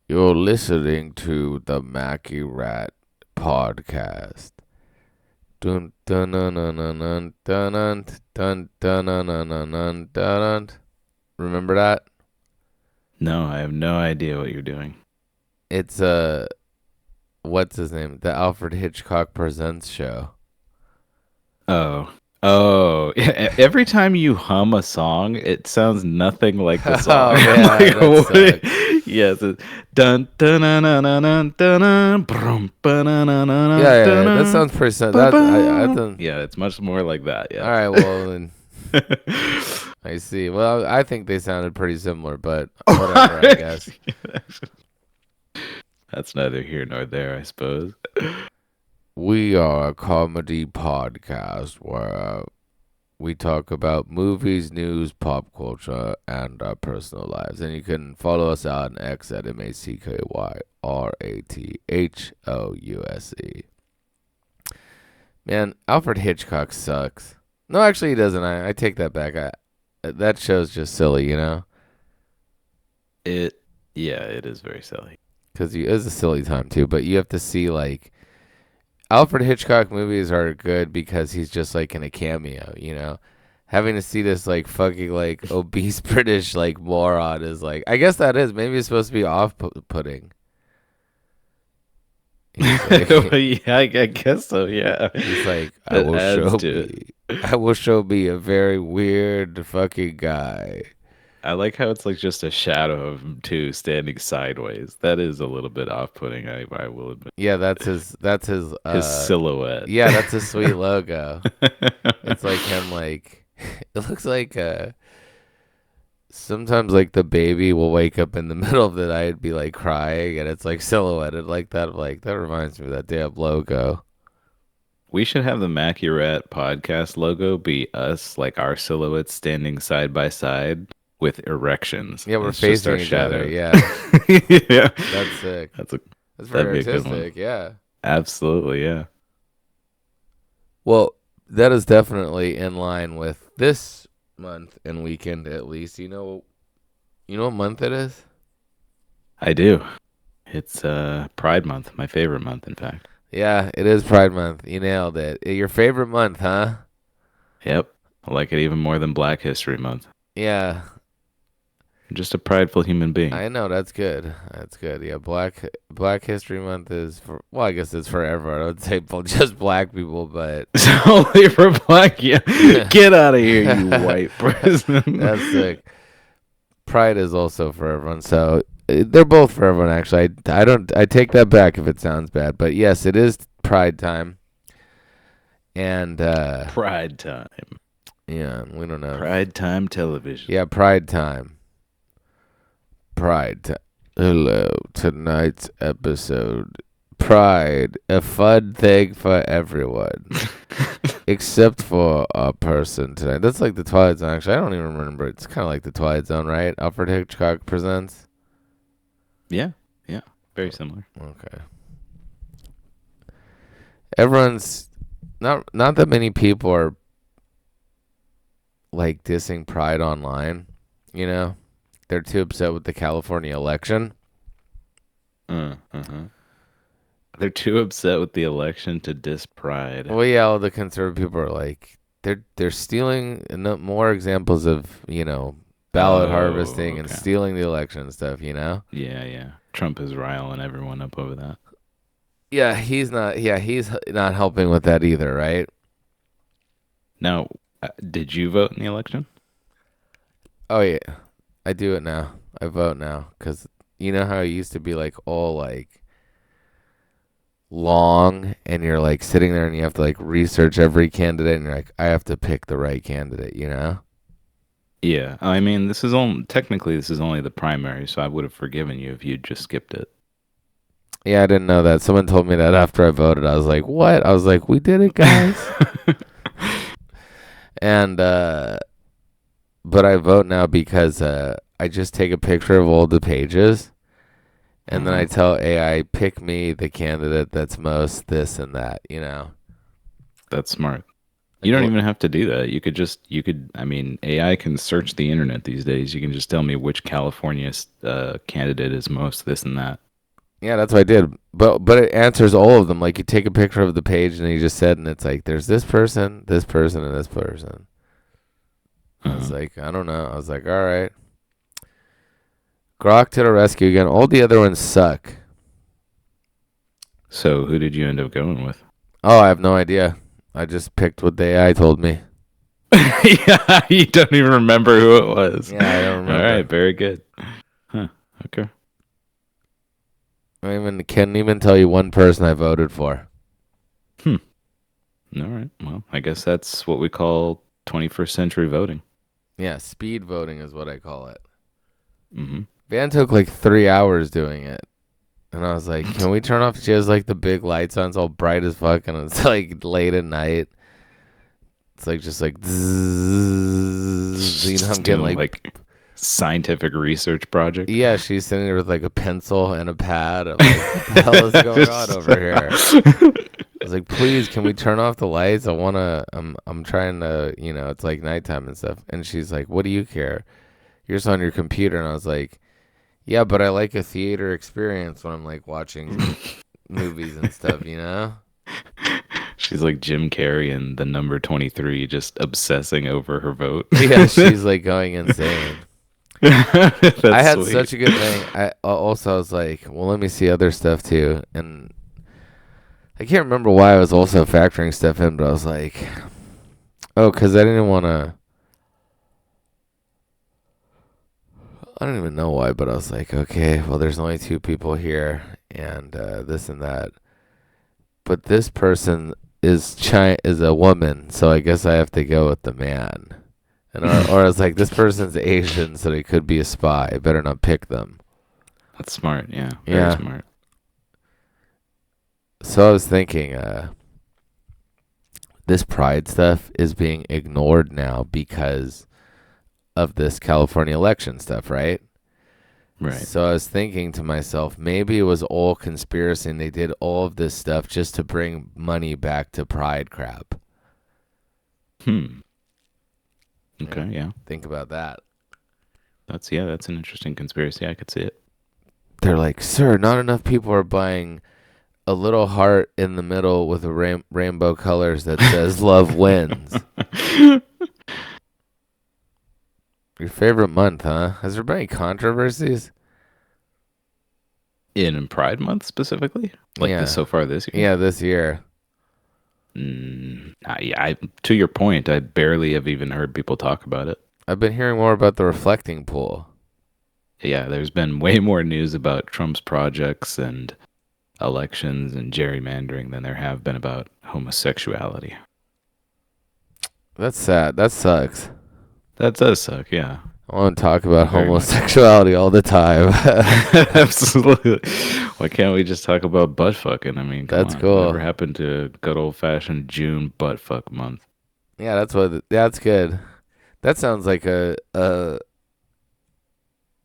You're listening to the Macky Rat podcast. Dun dun dun dun dun dun dun dun dun dun dun dun dun dun. Remember that? No, I have no idea what you're doing. It's what's his name? The Alfred Hitchcock Presents show. Oh. Oh, yeah, every time you hum a song, it sounds nothing like the song. Oh I'm yeah, like, that what? sucks. Yes, dun dun dun dun dun dun dun brum, ba, dun, dun, Yeah, dun, yeah, dun, yeah. That dun, sounds pretty. ba, That I bum. don't. Yeah, it's much more like that. All Yes. right, well then I see. Well, I think they sounded pretty similar, but whatever, I guess. That's neither here nor there, I suppose. We are a comedy podcast where we talk about movies, news, pop culture, and our personal lives. And you can follow us on X at MackyRathhouse. Man, Alfred Hitchcock sucks. No, actually, he doesn't. I take that back. That show's just silly, you know? It, yeah, it is very silly. Because it is a silly time, too. But you have to see, like, Alfred Hitchcock movies are good because he's just like in a cameo, you know. Having to see this like fucking like obese British like moron is like I guess that is maybe it's supposed to be off-putting. He's like Yeah, I guess so. Yeah, he's like that adds to it. I will show me a very weird fucking guy. I like how it's like just a shadow of him too, standing sideways. That is a little bit off-putting. I will admit. Yeah, that's his His silhouette. yeah, that's his sweet logo. It's like him like it looks like sometimes like the baby will wake up in the middle of the night and be like crying and it's like silhouetted like that. Like that reminds me of that damn logo. We should have the Macky Rat podcast logo be us, like our silhouettes standing side by side with erections. Yeah, And we're it's just facing our each other. shadows. Yeah. Yeah, That's sick. that's a That's that'd very be a good one. artistic, yeah. Absolutely, yeah. Well, that is definitely in line with this month and weekend at least. You know what month it is? I do. It's Pride Month, my favorite month, in fact. Yeah, it is Pride Month. You nailed it. Your favorite month, huh? Yep. I like it even more than Black History Month. Yeah, I'm just a prideful human being. I know that's good. That's good. Yeah, Black History Month is for well, I guess it's forever. I would say just black people, but It's only for black. Yeah. Get out of here, you white person. that's sick. Pride is also for everyone, so they're both for everyone. Actually, I don't. I take that back if it sounds bad, but yes, it is Pride time, and Pride time. yeah, we don't know. Pride time television. Yeah, Pride time. Pride. Hello, tonight's episode. Pride, a fun thing for everyone, except for a person tonight. That's like the Twilight Zone. Actually, I don't even remember. It's kind of like the Twilight Zone, right? Alfred Hitchcock presents. Yeah. Yeah. Very similar. Okay. Everyone's not that many people are like dissing Pride online. You know, they're too upset with the California election. Uh-huh. They're too upset with the election to diss pride. Well, yeah, all the conservative people are like they're stealing more examples of ballot Oh, harvesting and okay. stealing the election and stuff. You know. Yeah, yeah. Trump is riling everyone up over that. Yeah, he's not. Yeah, he's not helping with that either, right? Now, did you vote in the election? Oh yeah, I do it now. I vote now because you know how it used to be like all like long and you're like sitting there and you have to like research every candidate and you're like I have to pick the right candidate, you know? Yeah. I mean, this is only the primary, so I would have forgiven you if you'd just skipped it. Yeah, I didn't know that. Someone told me that after I voted. I was like, "What?" I was like, "We did it, guys." And but I vote now because I just take a picture of all the pages and then I Uh-huh. tell AI pick me the candidate that's most this and that, you know. That's smart. You Like, don't even have to do that. I mean, AI can search the internet these days. You can just tell me which California candidate is most this and that. yeah, that's what I did. But it answers all of them. Like you take a picture of the page and you just said, and it's like there's this person, and this person. I was Uh-huh. like, I don't know. I was like, all right. Grok to the rescue again. All the other ones suck. So who did you end up going with? Oh, I have no idea. I just picked what the AI told me. Yeah, you don't even remember who it was. Yeah, I don't All remember. right, very good. Huh. Okay. Can't even tell you one person I voted for. Hmm. All right. Well, I guess that's what we call 21st century voting. Yeah, speed voting is what I call it. Mm-hmm. Van took like 3 hours doing it. And I was like, can we turn off? She has like the big lights on. It's all bright as fuck. And it's like late at night. It's like just like, zzz, you know, I'm getting Doing like scientific research project. yeah, she's sitting there with like a pencil and a pad. I'm like, what the hell is going on over here? I was like, please, can we turn off the lights? I'm trying to, it's like nighttime and stuff. And she's like, what do you care? You're just on your computer. And I was like, yeah, but I like a theater experience when I'm like watching movies and stuff, you know? She's like Jim Carrey in The Number 23, just obsessing over her vote. Yeah, she's like going insane. That's I had sweet. such a good thing. I was like, well, let me see other stuff too. And I can't remember why I was also factoring stuff in, but I was like, oh, because I didn't want to. I don't even know why, but I was like, okay, well, there's only two people here, and this and that. But this person is a woman, so I guess I have to go with the man. And or I was like, this person's Asian, so they could be a spy. I better not pick them. That's smart. Yeah. Very Yeah. smart. So I was thinking, this pride stuff is being ignored now because of this California election stuff, right? Right. So I was thinking to myself, maybe it was all conspiracy and they did all of this stuff just to bring money back to pride crap. Okay. Yeah. Think about that. That's an interesting conspiracy. I could see it. They're like, sir, not enough people are buying a little heart in the middle with a rainbow colors that says love wins. Your favorite month, huh? Has there been any controversies? In Pride Month specifically? Like Yeah. so far this year? Yeah, this year. To your point, I barely have even heard people talk about it. I've been hearing more about the reflecting pool. Yeah, there's been way more news about Trump's projects and elections and gerrymandering than there have been about homosexuality. That's sad. That sucks. That does suck, yeah. I want to talk about Very much. homosexuality all the time. Absolutely. Why can't we just talk about butt fucking? I mean, come That's on. cool. Whatever happened to good old fashioned June butt fuck month? Yeah, that's good. That sounds like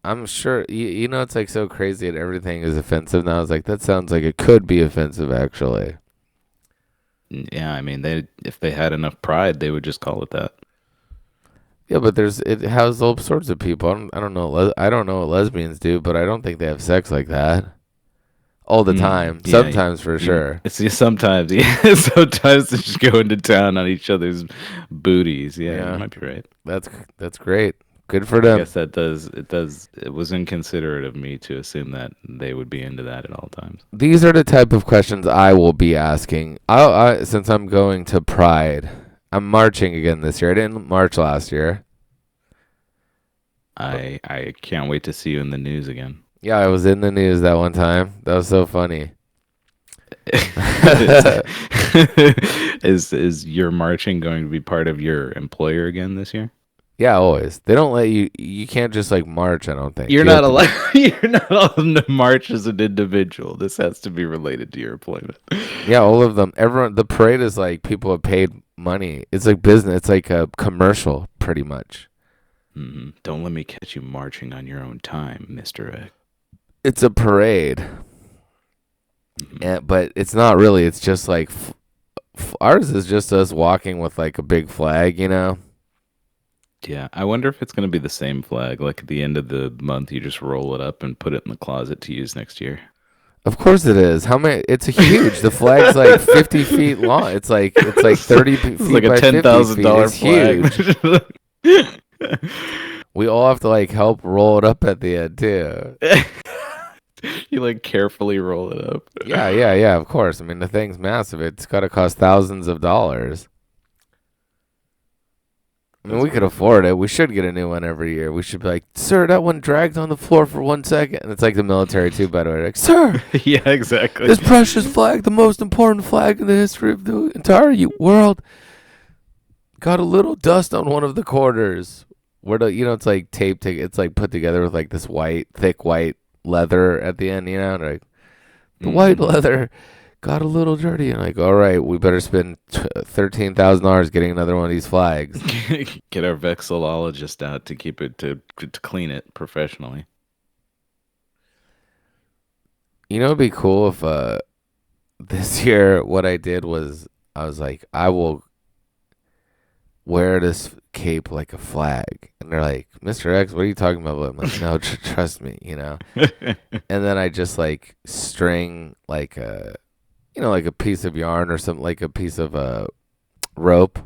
I'm sure it's like so crazy that everything is offensive now. It's like that sounds like it could be offensive actually. Yeah, I mean, if they had enough pride, they would just call it that. Yeah, but it has all sorts of people. I don't know. I don't know what lesbians do, but I don't think they have sex like that all the time. Yeah, Sometimes for sure. Sometimes, yeah. Sometimes they just go into town on each other's booties. Yeah, you might be right. That's great. Good for I them. guess it was inconsiderate of me to assume that they would be into that at all times. These are the type of questions I will be asking. Since I'm going to Pride, I'm marching again this year. I didn't march last year. I can't wait to see you in the news again. Yeah, I was in the news that one time. That was so funny. Is your marching going to be part of your employer again this year? Yeah, always. They don't let you. You can't just like march. I don't think You're You not have to- allowed. You're not allowed to march as an individual. This has to be related to your employment. Yeah, all of them. Everyone. The parade is like people have paid money. It's like business. It's like a commercial, pretty much. Mm-hmm. Don't let me catch you marching on your own time, Mr.X. It's a parade, but it's not really. It's just like Ours is just us walking with like a big flag, you know. Yeah, I wonder if it's going to be the same flag. Like at the end of the month, you just roll it up and put it in the closet to use next year. Of course it is. How many? It's a huge. The flag's like 50 feet long. It's like 30 feet It's like a by 50 feet. $10,000 It's huge. flag. We all have to like help roll it up at the end too. You like carefully roll it up. Yeah. Of course. I mean, the thing's massive. It's got to cost thousands of dollars. I mean, we could afford it. We should get a new one every year. We should be like, sir, that one dragged on the floor for 1 second. And it's like the military too, by the way. Like, sir, Yeah, exactly. this precious flag, the most important flag in the history of the entire world, got a little dust on one of the corners. Where it's like taped. It's like put together with like this thick white leather at the end. Like the white leather got a little dirty, and like, all right, we better spend $13,000 getting another one of these flags. Get our vexillologist out to keep it to clean it professionally. It'd be cool if this year what I did was I was like, I will wear this cape like a flag, and they're like, Mr. X, what are you talking about? I'm like, no, trust me, And then I just like string like a like a piece of yarn or something, like a piece of rope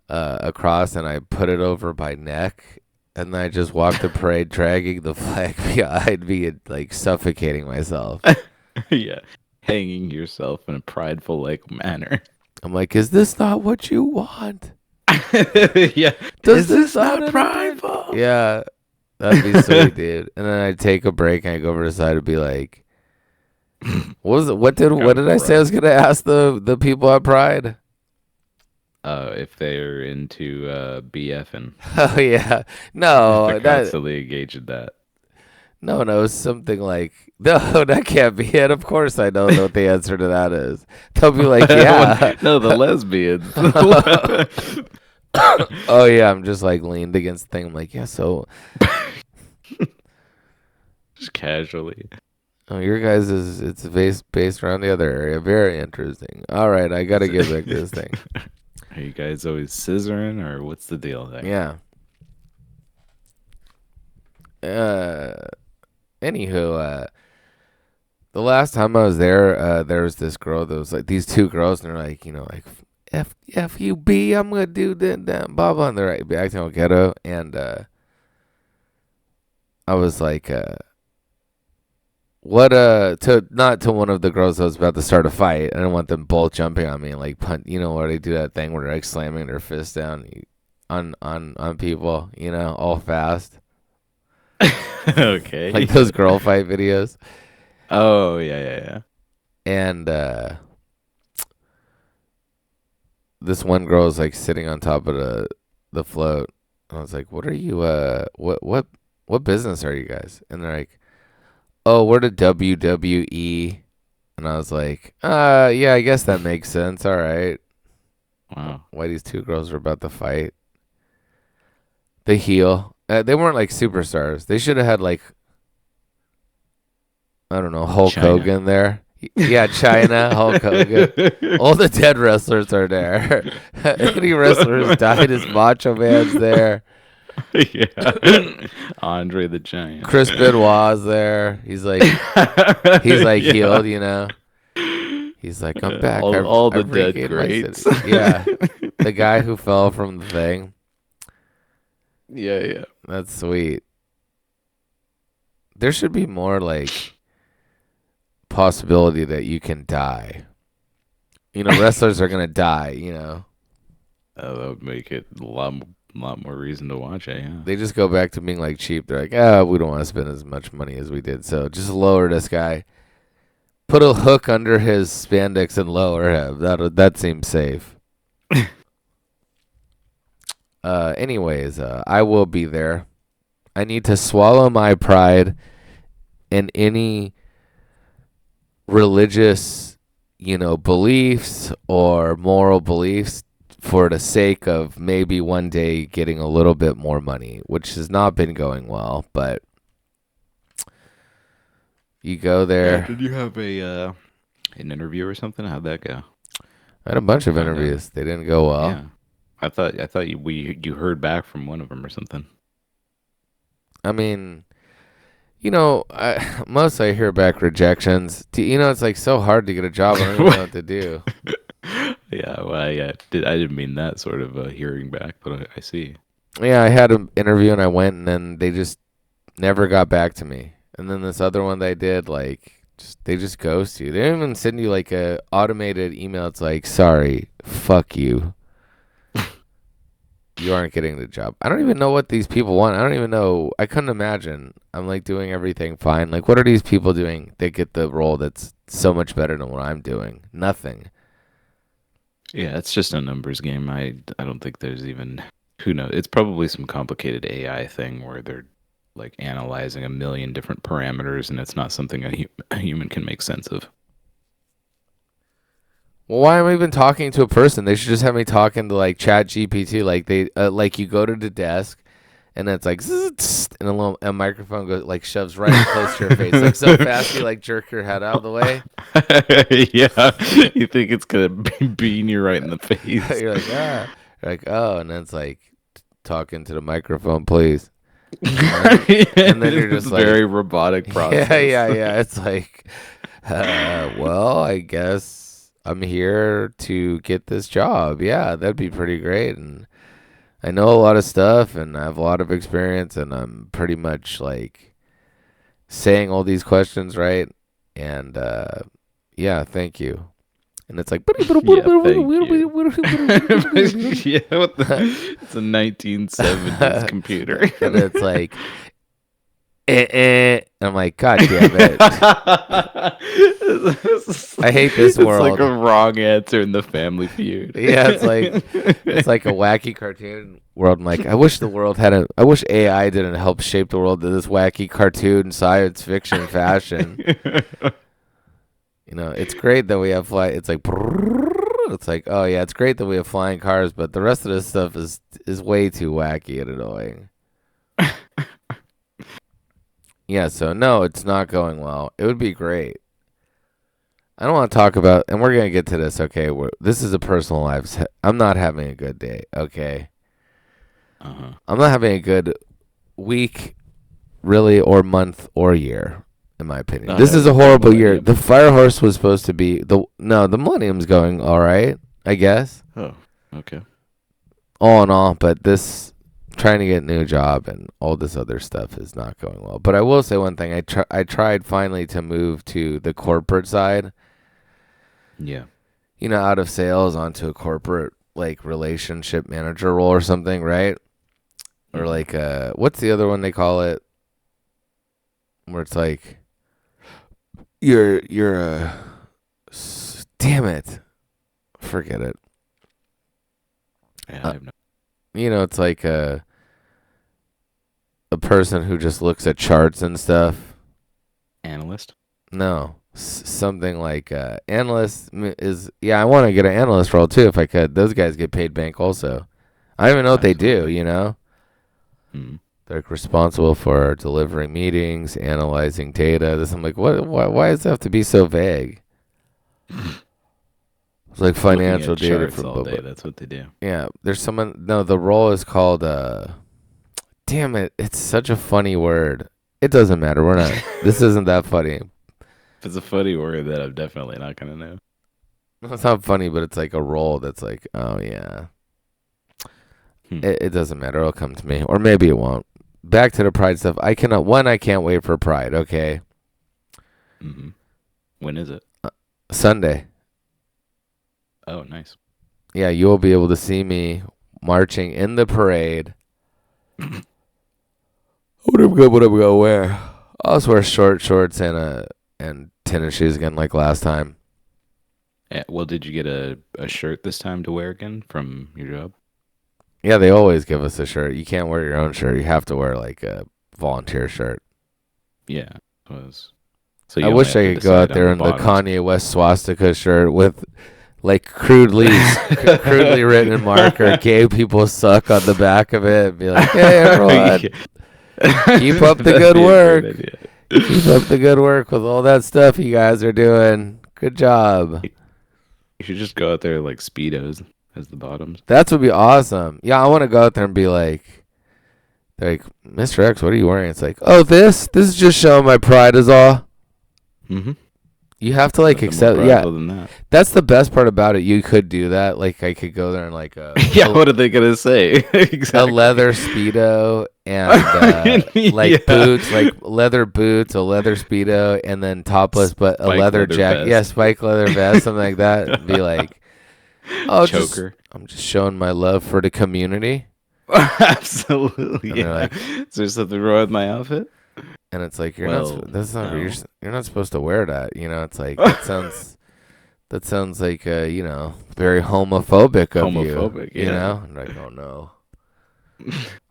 across, and I put it over my neck, and then I just walk the parade dragging the flag behind me and like suffocating myself. Yeah, hanging yourself in a prideful like manner. I'm like, is this not what you want? Yeah, is this not prideful? Yeah, that'd be sweet, dude. And then I take a break and I go over to the side and be like, what did I say I was gonna ask the people at Pride? If they're into BFing. Oh yeah, no, They're constantly engaged in that. No, something like, no, that can't be it. Of course I know what the answer to that is. They'll be like, yeah. No, the lesbians. Oh yeah, I'm just like leaned against the thing. I'm like, yeah, so just casually. Oh, your guys it's based around the other area. Very interesting. All right, I gotta get back to this thing. Are you guys always scissoring, or what's the deal there? Yeah. Anywho, the last time I was there, there was this girl that was like these two girls, and they're like, like F-U-B, I'm gonna do that, blah blah, and they're like acting all ghetto, and I was like, what not to one of the girls that was about to start a fight. I didn't want them both jumping on me and like punt. Where they do that thing where they're like slamming their fist down on people. All fast. Okay. Like those girl fight videos. Oh yeah. And this one girl is like sitting on top of the float. And I was like, "What are you? What business are you guys?" And they're like, "Oh, we're the WWE." And I was like, yeah, I guess that makes sense. All right. Wow. Why these two girls were about to fight. The heel. They weren't like superstars. They should have had like, I don't know, Hulk Hogan there. Yeah, China, Hulk Hogan. All the dead wrestlers are there. Any wrestlers died as Macho Man's there. Yeah. Andre the Giant. Chris Benoit's there. He's like healed, He's like, I'm back. All the dead greats. Yeah. The guy who fell from the thing. Yeah. That's sweet. There should be more like possibility that you can die. Wrestlers are gonna die, That would make it a lot more reason to watch it, yeah. They just go back to being like cheap. They're like, we don't want to spend as much money as we did, so just lower this guy. Put a hook under his spandex and lower him. That seems safe. Anyways, I will be there. I need to swallow my pride and any religious, beliefs or moral beliefs for the sake of maybe one day getting a little bit more money, which has not been going well, but you go there. Yeah, did you have an interview or something? How'd that go? I had a bunch of Oh no. interviews. They didn't go well. Yeah. I thought you heard back from one of them or something. I mean, mostly I hear back rejections. It's like so hard to get a job. I don't even know what to do. Yeah, well, I didn't mean that sort of hearing back, but I see. Yeah, I had an interview and I went, and then they just never got back to me. And then this other one they did, like, they just ghost you. They don't even send you like a automated email. It's like, sorry, fuck you. You aren't getting the job. I don't even know what these people want. I don't even know. I couldn't imagine. I'm like doing everything fine. Like, what are these people doing that get the role that's so much better than what I'm doing? Nothing. Yeah, it's just a numbers game. I don't think there's even who knows. It's probably some complicated AI thing where they're like analyzing a million different parameters, and it's not something a human can make sense of. Well, why am I even talking to a person? They should just have me talking to like Chat GPT. Like like you go to the desk, and it's like, zzz, and a microphone goes like shoves right close to your face, like so fast you like jerk your head out of the way. Yeah, you think it's gonna bean you right in the face. You're like, ah. You're like, oh, and then it's like talking to the microphone, please. And then you're just it's like, very robotic process. yeah. It's like, well, I guess I'm here to get this job. Yeah, that'd be pretty great. And I know a lot of stuff, and I have a lot of experience, and I'm pretty much like saying all these questions right. And yeah, thank you. And it's like, Yeah, thank you. Yeah, it's a 1970s computer. And it's like, and I'm like, God damn it. I hate this world. It's like a wrong answer in the Family Feud. Yeah, it's like a wacky cartoon world. I'm like, I wish AI didn't help shape the world to this wacky cartoon science fiction fashion. It's great that we have it's like, it's like, oh yeah, it's great that we have flying cars, but the rest of this stuff is way too wacky and annoying. Yeah, so no, it's not going well. It would be great. I don't want to talk about, and we're going to get to this, okay? This is a personal life. I'm not having a good day, okay? Uh-huh. I'm not having a good week, really, or month, or year, in my opinion. This is a horrible year. The Fire Horse was supposed to be, the Millennium's going all right, I guess. Oh, okay. All in all, but trying to get a new job and all this other stuff is not going well. But I will say one thing. I tried finally to move to the corporate side. Yeah. Out of sales onto a corporate like relationship manager role or something, right? Or like what's the other one they call it? Where it's like you're a damn it. Forget it. Yeah, I have no. It's like a person who just looks at charts and stuff. Analyst? No. Something like analyst is, I want to get an analyst role too if I could. Those guys get paid bank also. I don't even know what they do, Mm-hmm. They're responsible for delivering meetings, analyzing data. I'm like, what? Why does it have to be so vague? It's like financial data for all day. That's what they do. Yeah, there's someone. No, the role is called. Damn it! It's such a funny word. It doesn't matter. We're not. This isn't that funny. If it's a funny word, that I'm definitely not gonna know. No, it's not funny, but it's like a role that's like, oh yeah. It doesn't matter. It'll come to me, or maybe it won't. Back to the Pride stuff. I can't wait for Pride. Okay. Mm-hmm. When is it? Sunday. Oh, nice. Yeah, you will be able to see me marching in the parade. What am I gonna wear? I'll just wear short shorts and tennis shoes again like last time. Yeah, well, did you get a shirt this time to wear again from your job? Yeah, they always give us a shirt. You can't wear your own shirt. You have to wear like a volunteer shirt. Yeah, it was. So I wish I could go out there in the Kanye West swastika shirt with like crudely written in marker, "Gay people suck" on the back of it, and be like, "Hey everyone, keep up the good work. Keep up the good work with all that stuff you guys are doing. Good job." You should just go out there like Speedos as the bottoms. That would be awesome. Yeah, I want to go out there and be like, they're like, Mr. X, what are you wearing? It's like, oh, this is just showing my pride is all. Mm-hmm. You have to like Nothing accept. more Yeah, prideful than that. that's the best part about it. You could do that. Like I could go there and like Yeah, what are they gonna say? Exactly. a leather Speedo and like Yeah. boots, like leather boots, a leather Speedo, and then topless, but a Spike leather leather jacket. vest. Yeah, spike leather vest, something like that. And be like, oh, Choker. I'm just showing my love for the community. Absolutely. And Yeah. they're like, Is there something wrong with my outfit? and it's like you're Well, not. That's not. no. You're not supposed to wear that. You know, it's like that sounds. That sounds like you know, very homophobic of you. Homophobic, You yeah. know, and I don't know.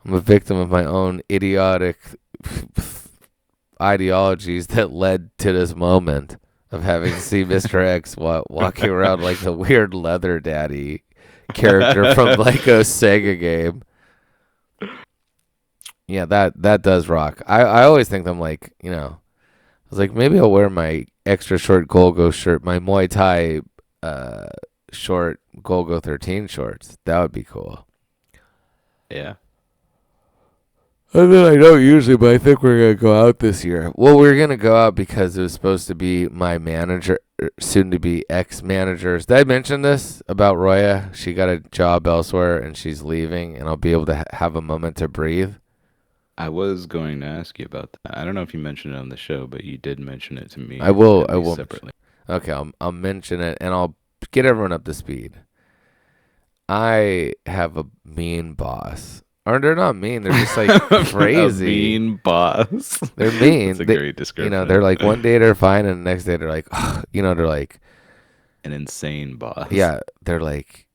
I'm a victim of my own idiotic ideologies that led to this moment of having to see Mr. X walking around like the weird leather daddy character from like a Sega game. Yeah, that does rock. I always think I'm like, you know, I was like, maybe I'll wear my extra short Golgo shirt, my Muay Thai short Golgo 13 shorts. That would be cool. Yeah. I mean, I don't usually, but I think we're going to go out this year. Well, we're going to go out because it was supposed to be my manager, soon to be ex-managers. Did I mention this about Roya? She got a job elsewhere and she's leaving, and I'll be able to have a moment to breathe. I was going to ask you about that. I don't know if you mentioned it on the show, but you did mention it to me. I will. at I least will. separately. Okay, I'll mention it, and I'll get everyone up to speed. I have a mean boss. Or they're not mean. They're just like crazy. A mean boss. They're mean. That's a They- great description. You know, they're like one day they're fine, and the next day they're like, you know, they're like, an insane boss. yeah, they're like,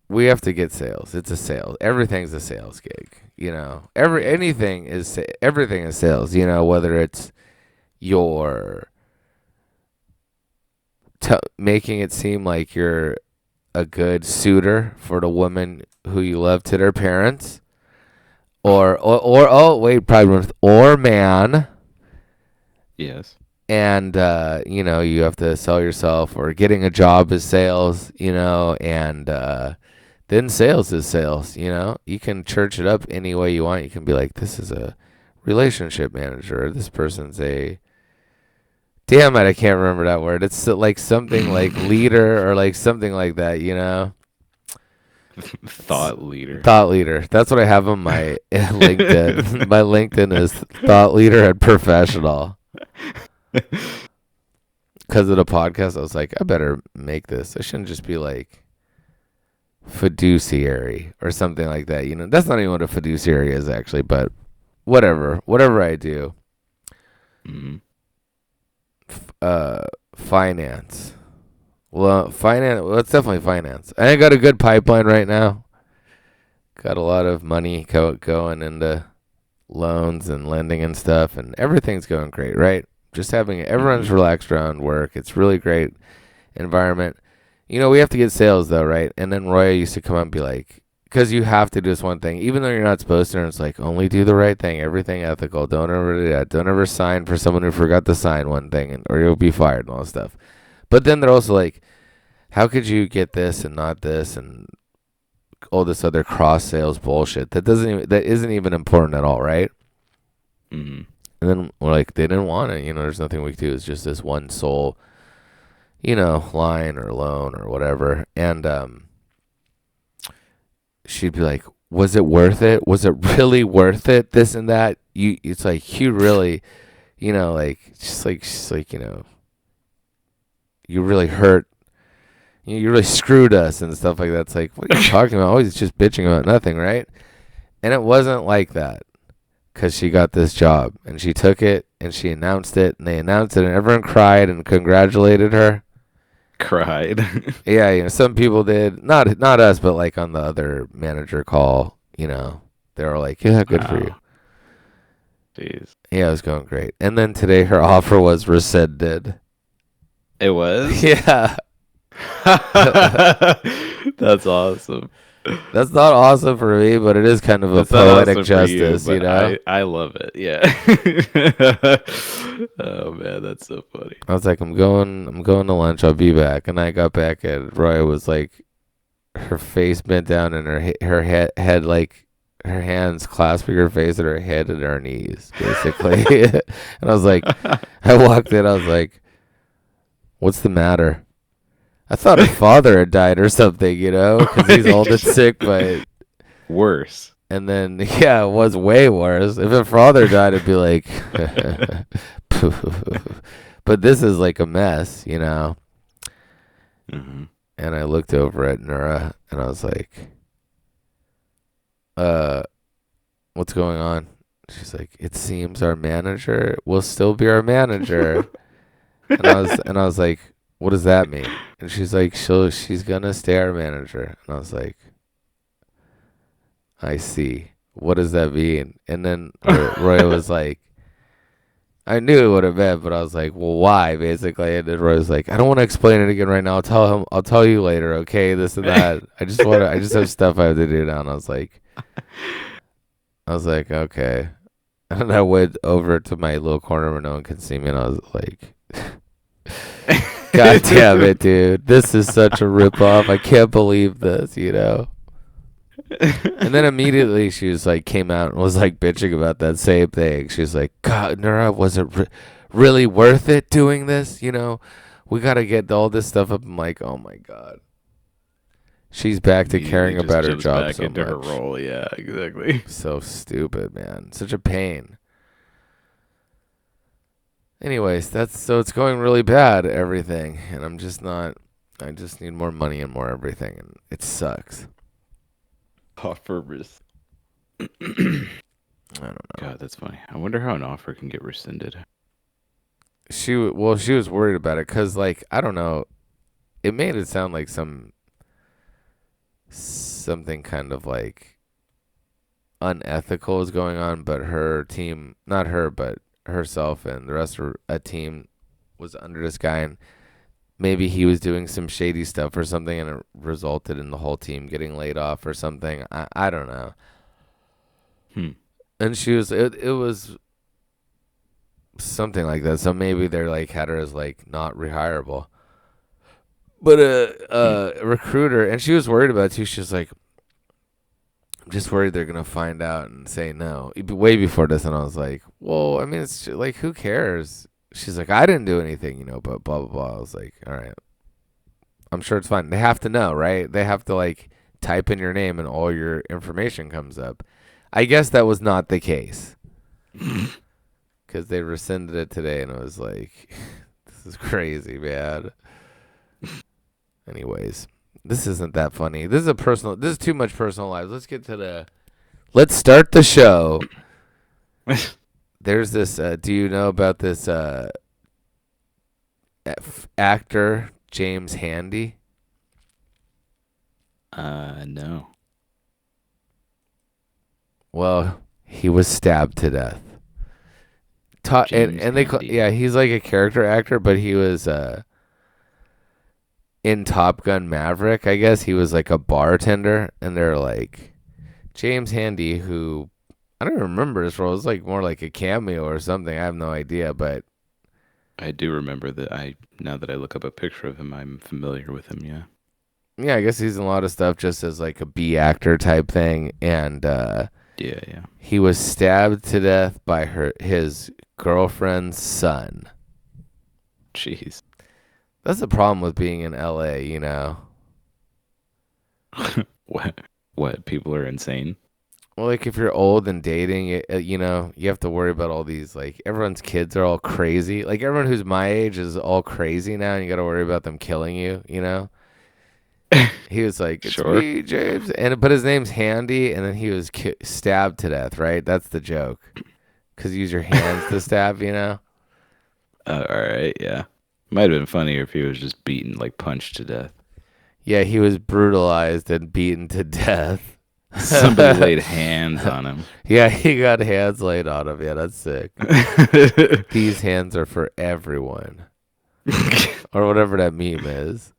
we have to get sales. It's a sales. Everything's a sales gig. You know, everything is sales. You know, whether it's your making it seem like you're a good suitor for the woman who you love to their parents, or oh wait, probably or man, Yes. and you know, you have to sell yourself, or getting a job is sales, you know, and then sales is sales. You know, you can church it up any way you want. You can be like, this is a relationship manager, or this person's a, damn it, I can't remember that word. It's like something like leader, or like something like that, you know. Thought leader. Thought leader. That's what I have on my LinkedIn. My LinkedIn is thought leader and professional. Because of the podcast, I was like, I better make this. I shouldn't just be like fiduciary or something like that. You know, that's not even what a fiduciary is actually, but whatever. Whatever I do. Mm-hmm. Finance. Well, finance. Well, it's definitely finance. I got a good pipeline right now. Got a lot of money going into loans and lending and stuff, and everything's going great, right? Just having everyone's relaxed around work. It's really great environment. You know, we have to get sales though, right? And then Roya used to come up and be like, because you have to do this one thing, even though you're not supposed to. And it's like, only do the right thing, everything ethical. Don't ever do that. Don't ever sign for someone who forgot to sign one thing, or you'll be fired and all that stuff. But then they're also like, how could you get this and not this and all this other cross sales bullshit that isn't even important at all, right? Mm-hmm. And then we're like, they didn't want it. You know, there's nothing we can do. It's just this one sole, you know, line or loan or whatever. And she'd be like, was it worth it? Was it really worth it? This and that. It's like, you really, you know, like, just like, you know, you really hurt. You really screwed us and stuff like that. It's like, what are you talking about? Always just bitching about nothing, right? And it wasn't like that, because she got this job and she took it and she announced it, and they announced it and everyone cried and congratulated her. Cried. Yeah, you know, some people did, not us, but like on the other manager call, you know, they were like, yeah, good for you. Jeez. Yeah, it was going great. And then today her offer was rescinded. It was? Yeah. That's awesome. That's not awesome for me, but it is kind of a That's not poetic awesome for justice, you know? I love it, yeah. Oh man, that's so funny. I was like, I'm going to lunch. I'll be back. And I got back, and Roy was like, her face bent down, and her head like her hands clasping her face and her head and her knees, basically. And I was like, I walked in. I was like, "What's the matter?" I thought her father had died or something, because he's old and sick. But Worse. and then yeah, it was way worse. If her father died, it'd be like, but this is like a mess. Mm-hmm. And I looked over at Nura and I was like, what's going on? She's like, it seems our manager will still be our manager. And I was like, what does that mean? And she's like, she's gonna stay our manager. And I was like, I see. What does that mean? And then Roy was like, I knew what it meant, but I was like, well, why, basically? And then Roy was like, I don't want to explain it again right now. I'll tell you later, okay? This and that. I just have stuff I have to do now. And I was like, okay. And then I went over to my little corner where no one can see me, and I was like, God damn it, dude. This is such a ripoff. I can't believe this. And then immediately she was like, came out and was like bitching about that same thing. She was like, God, Nura, was it really worth it doing this? We got to get all this stuff up. I'm like, oh my God. She's back to caring about her job back so into much. her role. Yeah, exactly. So stupid, man. Such a pain. Anyways, so it's going really bad, everything. And I'm just not, I just need more money and more everything. And it sucks. Offers. I don't know. God, that's funny. I wonder how an offer can get rescinded. She was worried about it because, like, I don't know. It made it sound like something kind of like unethical is going on, but her team, not her, but herself and the rest of a team was under this guy, and maybe he was doing some shady stuff or something, and it resulted in the whole team getting laid off or something. I don't know. And it was something like that. So maybe they're like had her as like not rehireable. But a recruiter, and she was worried about it too. She was like, I'm just worried they're gonna find out and say no. Way before this, and I was like, well, I mean, it's just, like, who cares? She's like, I didn't do anything, but blah blah blah. I was like, all right, I'm sure it's fine. They have to know, right? They have to like type in your name and all your information comes up. I guess that was not the case because they rescinded it today, and it was like, this is crazy, man. Anyways, this isn't that funny. This is too much personal life. Let's start the show. There's this, do you know about this actor, James Handy? No. Well, he was stabbed to death. And they he's like a character actor, but he was in Top Gun Maverick, I guess. He was like a bartender, and they're like, James Handy, who I don't remember his role. It was like more like a cameo or something. I have no idea, but I do remember that. Now that I look up a picture of him, I'm familiar with him. Yeah. Yeah, I guess he's in a lot of stuff just as like a B actor type thing, and yeah. He was stabbed to death by his girlfriend's son. Jeez. That's the problem with being in LA, What? People are insane. Well, like if you're old and dating, you have to worry about all these, like, everyone's kids are all crazy. Like everyone who's my age is all crazy now, and you got to worry about them killing you, He was like, it's Sure. me, James. But his name's Handy, and then he was stabbed to death, right? That's the joke. Because you use your hands to stab, All right, yeah. Might have been funnier if he was just beaten, like punched to death. Yeah, he was brutalized and beaten to death. Somebody laid hands on him. Yeah, he got hands laid on him. Yeah, that's sick. These hands are for everyone. Or whatever that meme is.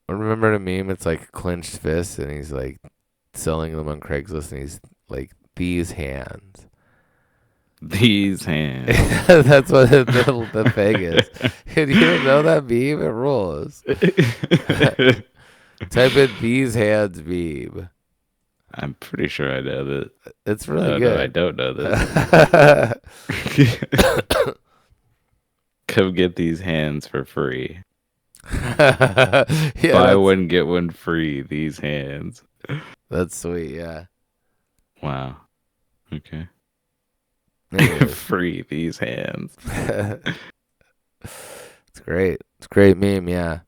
Remember the meme? It's like clenched fists, and he's like selling them on Craigslist, and he's like these hands. These hands. That's what the thing is. And you don't know that meme? It rules. Type in these hands meme. I'm pretty sure I know that. It's really No, good. I don't know this. Come get these hands for free. Yeah, Buy one, get one free. These hands. That's sweet, yeah. Wow. Okay. Anyways. Free these hands. It's great. It's a great meme, yeah.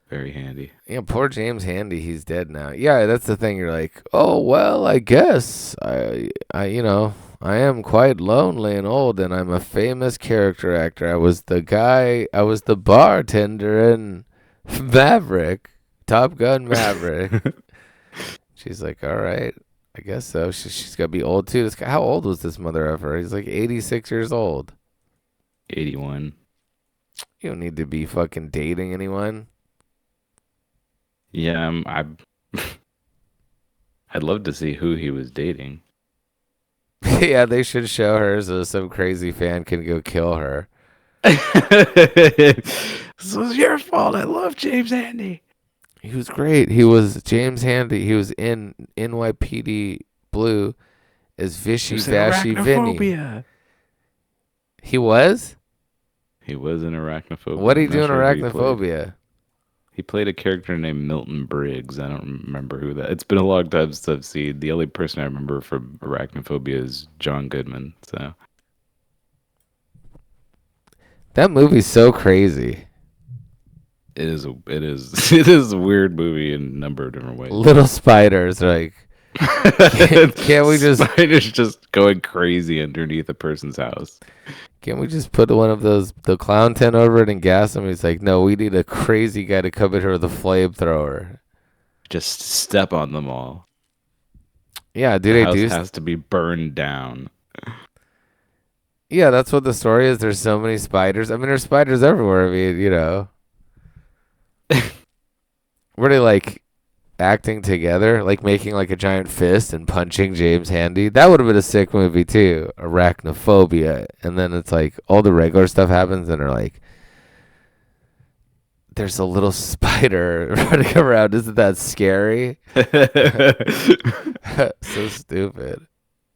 Very handy. Yeah, poor James Handy, he's dead now. Yeah, that's the thing. You're like, oh well, I guess I am quite lonely and old, and I'm a famous character actor. I was the bartender in Maverick, Top Gun Maverick. She's like, all right, I guess so. She's got to be old too. This guy, how old was this mother effer? He's like 86 years old. 81. You don't need to be fucking dating anyone. Yeah, I'd love to see who he was dating. Yeah, they should show her so some crazy fan can go kill her. This was your fault. I love James Handy. He was great. He was James Handy. He was in NYPD Blue as Vishy Vashy Vinny. He was? He was in Arachnophobia. What did he do in Arachnophobia? He played a character named Milton Briggs. I don't remember who that. It's been a long time since I've seen. The only person I remember from Arachnophobia is John Goodman. So that movie's so crazy. it is a weird movie in a number of different ways. Little spiders, like can't we just spiders just going crazy underneath a person's house? Can't we just put one of the clown tent over it and gas him? He's like, no, we need a crazy guy to come in here with a flamethrower. Just step on them all. Yeah, the house has to be burned down. Yeah, that's what the story is. There's so many spiders. I mean, there's spiders everywhere. I mean, you know. Were they like acting together, like making like a giant fist and punching James Handy? That would have been a sick movie too. Arachnophobia. And then it's like all the regular stuff happens and they're like, there's a little spider running around. Isn't that scary? So stupid.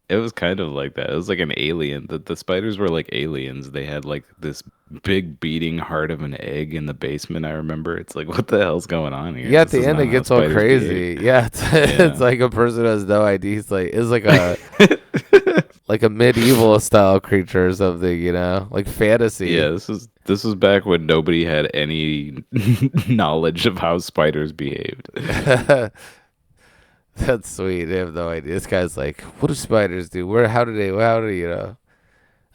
It was kind of like that. It was like an alien. The spiders were like aliens. They had like this big beating heart of an egg in the basement. I remember. It's like, what the hell's going on here? Yeah, at the end it gets all crazy. Yeah, it's like a person who has no idea. It's like a like a medieval style creature or something. You know, like fantasy. Yeah, this was back when nobody had any knowledge of how spiders behaved. That's sweet. They have no idea. This guy's like, what do spiders do? How do you know?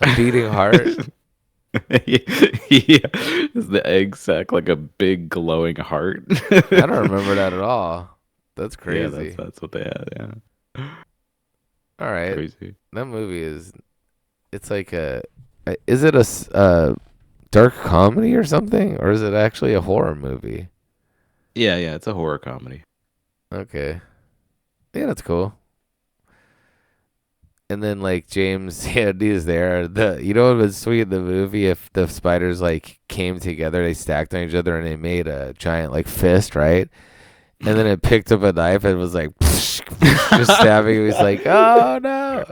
A beating heart? Yeah. Is the egg sac like a big glowing heart? I don't remember that at all. That's crazy. Yeah, that's what they had, yeah. All right. Crazy. That movie it's like is it a dark comedy or something? Or is it actually a horror movie? Yeah, it's a horror comedy. Okay. Yeah, that's cool. And then like James Handy is there. You know what was sweet in the movie? If the spiders like came together, they stacked on each other and they made a giant like fist, right? And then it picked up a knife and was like just stabbing him. He's like, oh no.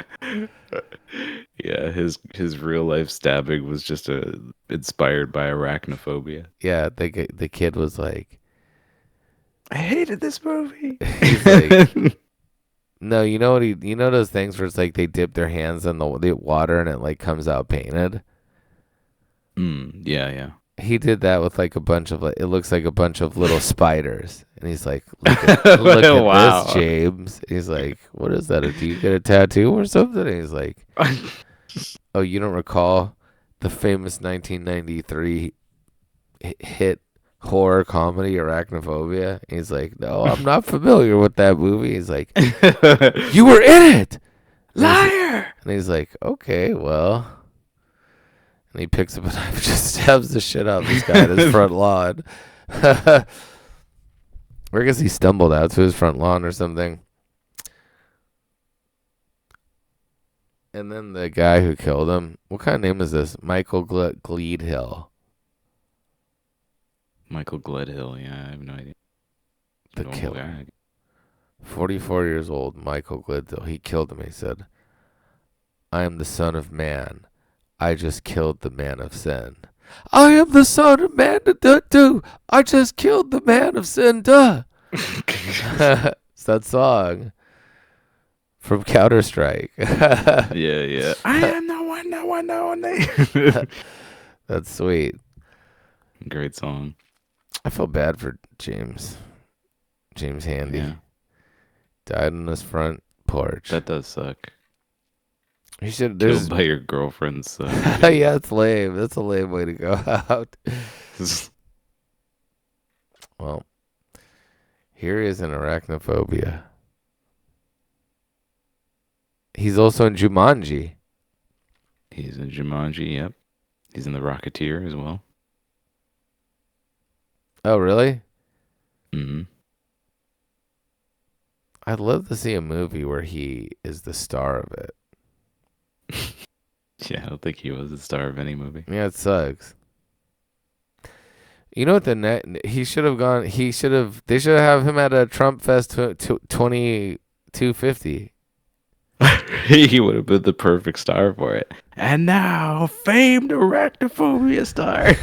Yeah, his real life stabbing was just inspired by arachnophobia. Yeah, the kid was like, I hated this movie. He's like, no, you know what? You know those things where it's like they dip their hands in the water and it like comes out painted. Yeah. He did that with like a bunch of it looks like a bunch of little spiders, and he's like, look at wow. this, James. He's like, what is that? Do you get a tattoo or something? And he's like, oh, you don't recall the famous 1993 hit horror comedy Arachnophobia? He's like, no, I'm not familiar with that movie. He's like, you were in it, liar. And he's like, okay, well. And he picks up a knife and just stabs the shit out of this guy at his front lawn. Or I guess he stumbled out to his front lawn or something. And then the guy who killed him, what kind of name is this? Michael Gleedhill, Michael Gledhill. Yeah, I have no idea. the Normal killer. guy. 44 years old, Michael Gleedhill. He killed him. He said, I am the son of man. I just killed the man of sin. I am the son of man. I just killed the man of sin. Duh. It's that song from Counter Strike. Yeah. I am the one, no one, no one. That's sweet. Great song. I feel bad for James. James Handy Yeah, died on his front porch. that does suck. He should. Killed by your girlfriend's. Yeah, it's lame. That's a lame way to go out. Well, here is an arachnophobia. He's also in Jumanji. He's in Jumanji. Yep. He's in the Rocketeer as well. Oh, really? Hmm. I'd love to see a movie where he is the star of it. Yeah, I don't think he was the star of any movie. Yeah, it sucks. You know what he should have gone. They should have him at a Trump Fest 2250. He would have been the perfect star for it. And now, famed arachnophobia star.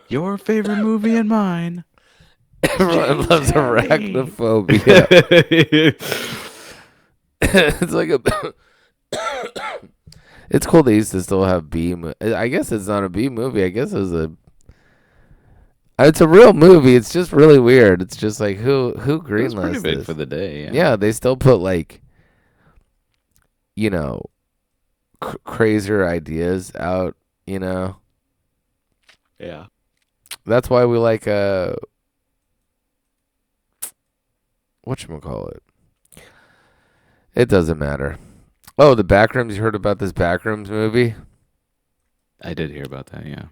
Your favorite movie and mine. Everyone loves arachnophobia. It's like a. It's cool they used to still have B. I guess it's not a B movie. I guess it's a. It's a real movie. It's just really weird. It's just like who greenlit It's pretty big this? for the day. Yeah. Yeah, they still put like, crazier ideas out. Yeah. That's why we like whatchamacallit. It doesn't matter. Oh, the Backrooms. You heard about this Backrooms movie? I did hear about that. Yeah.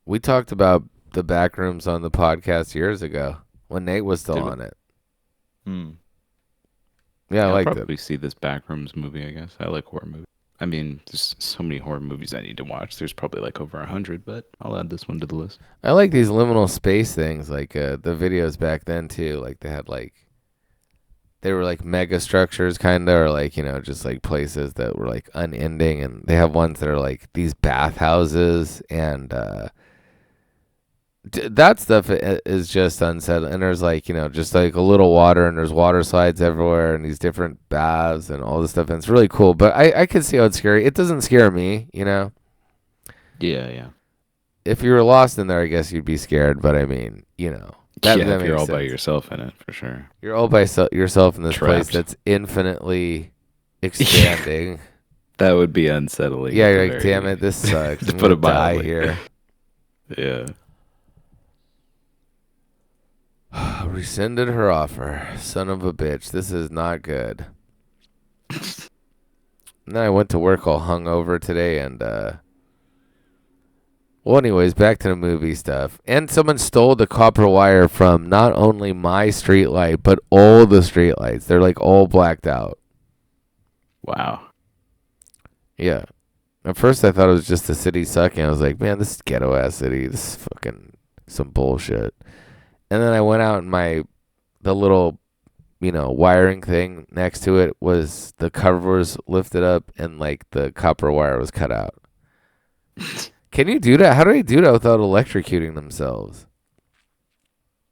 We talked about the Backrooms on the podcast years ago when Nate was still Did we? on it. Hmm. Yeah, I I'll liked probably it. see this Backrooms movie. I guess I like horror movies. I mean, there's so many horror movies I need to watch. There's probably like over 100, but I'll add this one to the list. I like these liminal space things, like the videos back then too. Like they were like mega structures, kind of, or like just like places that were like unending, and they have ones that are like these bathhouses, and that stuff is just unsettling. And there's like just like a little water, and there's water slides everywhere, and these different baths and all this stuff, and it's really cool. But I can see how it's scary. It doesn't scare me. Yeah. If you were lost in there, I guess you'd be scared. But I mean, that If you're makes all by sense. yourself in it, for sure. You're all by yourself in this place Trapped. that's infinitely expanding. That would be unsettling. Yeah, at you're the like, very- damn it, this sucks. To I'm put gonna it die mildly. here. Yeah. Rescinded her offer. Son of a bitch. This is not good. And then I went to work all hungover today, and well, anyways, back to the movie stuff. And someone stole the copper wire from not only my street light, but all the street lights. They're like all blacked out. Wow. Yeah. At first I thought it was just the city sucking. I was like, man, this is ghetto ass city. This is fucking some bullshit. And then I went out and the little, wiring thing next to it was the cover was lifted up and like the copper wire was cut out. Can you do that? How do they do that without electrocuting themselves?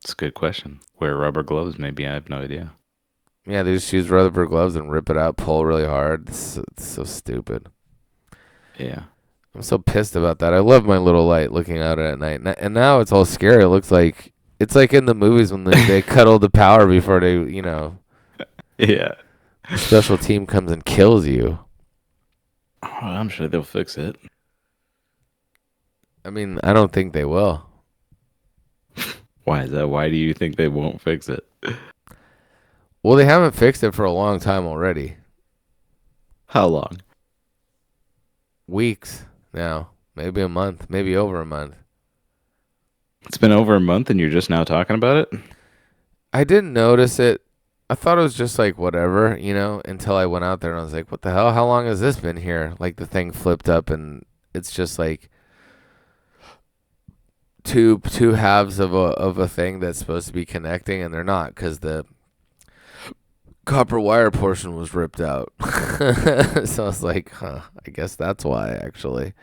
It's a good question. Wear rubber gloves, maybe. I have no idea. Yeah, they just use rubber gloves and rip it out, pull really hard. It's so stupid. Yeah. I'm so pissed about that. I love my little light looking out at night. And now it's all scary. It looks like it's like in the movies when they cut all the power before they, Yeah. the special team comes and kills you. Oh, I'm sure they'll fix it. I mean, I don't think they will. Why is that? Why do you think they won't fix it? Well, they haven't fixed it for a long time already. How long? Weeks now. Maybe a month. Maybe over a month. It's been over a month and you're just now talking about it? I didn't notice it I thought it was just like whatever, until I went out there and I was like, what the hell? How long has this been here? Like the thing flipped up and it's just like two halves of a thing that's supposed to be connecting and they're not because the copper wire portion was ripped out. So I was like, I guess that's why actually.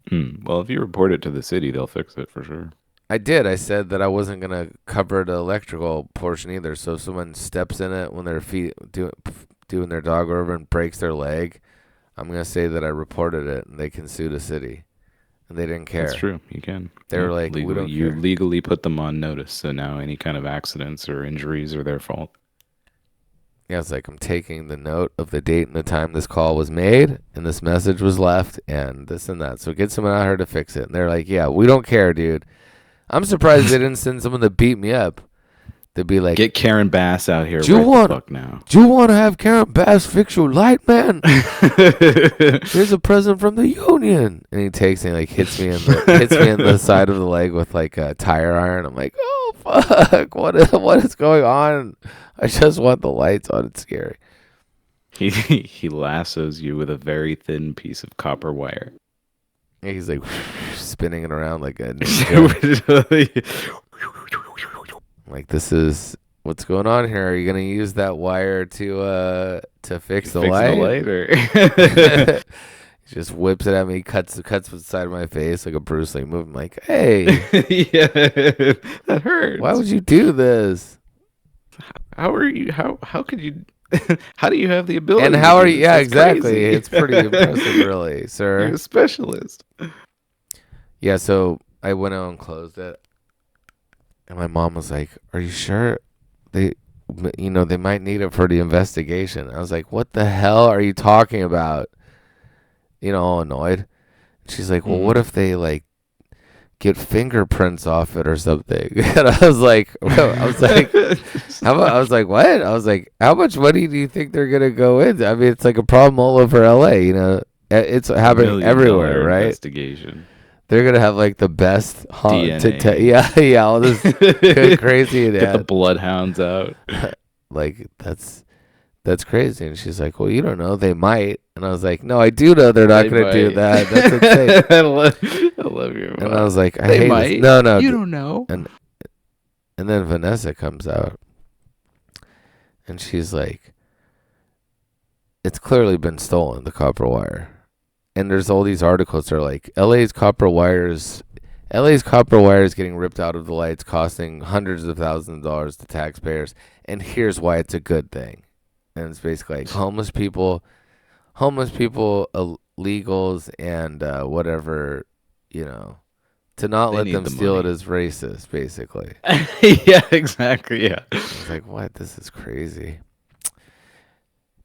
Well, if you report it to the city, they'll fix it for sure. I did. I said that I wasn't gonna cover the electrical portion either. So if someone steps in it when their feet doing their dog over and breaks their leg, I'm gonna say that I reported it and they can sue the city. And they didn't care. That's true. You can. They were like, we don't you care. legally put them on notice. So now any kind of accidents or injuries are their fault. Yeah, it's like I'm taking the note of the date and the time this call was made and this message was left and this and that. So get someone out here to fix it. And they're like, yeah, we don't care, dude. I'm surprised they didn't send someone to beat me up. They'd be like, get Karen Bass out here. Do you want to have Karen Bass fix your light, man? Here's a present from the union. And he takes it and like hits me in the side of the leg with like a tire iron. I'm like, oh fuck, what is going on? I just want the lights on. It's scary. He lassos you with a very thin piece of copper wire. Yeah, he's like spinning it around like a ninja. Like, this is what's going on here. Are you gonna use that wire to fix the light? He just whips it at me, cuts the side of my face like a Bruce Lee move. I'm like, hey, yeah, that hurts. Why would you do this? How are you? How could you? How do you have the ability? And how are you? Yeah, exactly. Crazy. It's pretty impressive, really, sir. You're a specialist. Yeah, so I went out and closed it. And my mom was like, are you sure they might need it for the investigation? I was like, what the hell are you talking about? All annoyed. She's like, well, what if they like get fingerprints off it or something? And I was like, what? I was like, how much money do you think they're going to go into? I mean, it's like a problem all over LA, it's happening everywhere, right? Investigation. They're gonna have like the best DNA. All this good, crazy. Get the bloodhounds out. Like that's crazy. And she's like, "Well, you don't know. They might." And I was like, "No, I do know they're not gonna do that. That's insane." I love your mom. And I was like, "I they hate might. This. No, you don't know." And then Vanessa comes out, and she's like, "It's clearly been stolen. The copper wire." And there's all these articles that are like, LA's copper wire is getting ripped out of the lights, costing hundreds of thousands of dollars to taxpayers. And here's why it's a good thing. And it's basically like homeless people, illegals, and whatever, to not let them steal it is racist, basically. Yeah, exactly. Yeah. I was like, what? This is crazy.